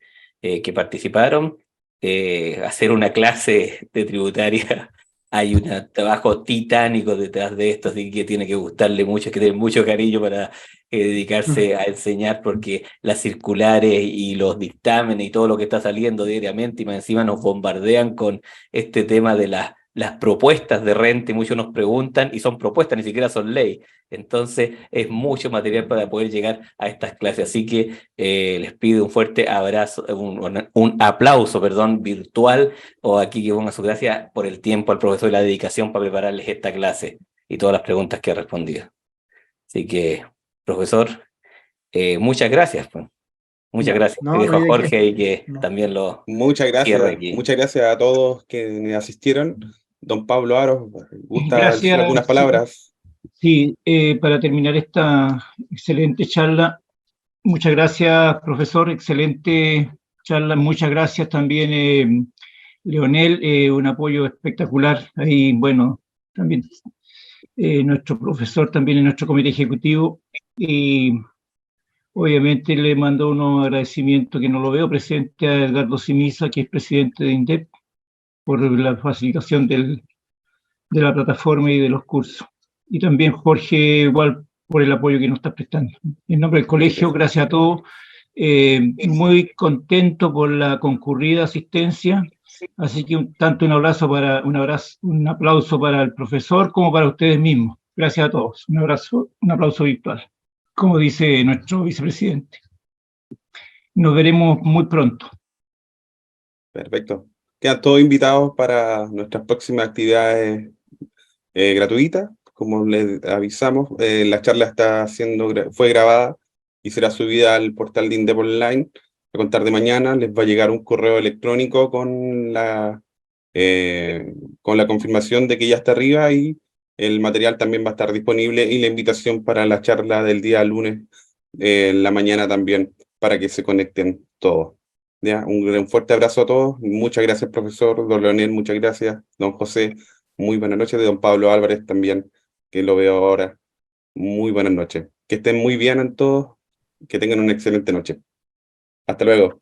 participaron, hacer una clase de tributaria. Hay un trabajo titánico detrás de esto, así que tiene que gustarle mucho, hay que tener mucho cariño para dedicarse a enseñar, porque las circulares y los dictámenes y todo lo que está saliendo diariamente, y más encima nos bombardean con este tema de las propuestas de renta, y muchos nos preguntan, y son propuestas, ni siquiera son ley. Entonces es mucho material para poder llegar a estas clases. Así que les pido un fuerte abrazo, un aplauso, perdón, virtual, o aquí que ponga su gracia por el tiempo al profesor y la dedicación para prepararles esta clase y todas las preguntas que ha respondido. Así que, profesor, muchas gracias. Pues. Muchas Ya. gracias. Y No dejo a hay de qué. Jorge ahí que No. también lo cierre aquí. Muchas gracias a todos que asistieron. Don Pablo Aros, ¿gusta decir algunas Gracias. palabras? Sí, para terminar esta excelente charla, muchas gracias, profesor, excelente charla. Muchas gracias también, Leonel, un apoyo espectacular. Ahí, bueno, también nuestro profesor también en nuestro comité ejecutivo. Y obviamente le mando unos agradecimientos que no lo veo presente a Edgardo Simisa, que es presidente de INDEP, por la facilitación de la plataforma y de los cursos. Y también Jorge, igual por el apoyo que nos está prestando. En nombre del colegio, gracias a todos. Muy contento por la concurrida asistencia. Así que tanto un aplauso para el profesor como para ustedes mismos. Gracias a todos. Un aplauso virtual, como dice nuestro vicepresidente. Nos veremos muy pronto. Perfecto. Quedan todos invitados para nuestras próximas actividades gratuitas. Como les avisamos, la charla fue grabada y será subida al portal de INDEP Online. A contar de mañana les va a llegar un correo electrónico con la confirmación de que ya está arriba, y el material también va a estar disponible, y la invitación para la charla del día lunes en la mañana también, para que se conecten todos. ¿Ya? Un fuerte abrazo a todos. Muchas gracias, profesor. Don Leonel, muchas gracias. Don José, muy buenas noches. De don Pablo Álvarez también, que lo veo ahora. Muy buenas noches. Que estén muy bien en todos. Que tengan una excelente noche. Hasta luego.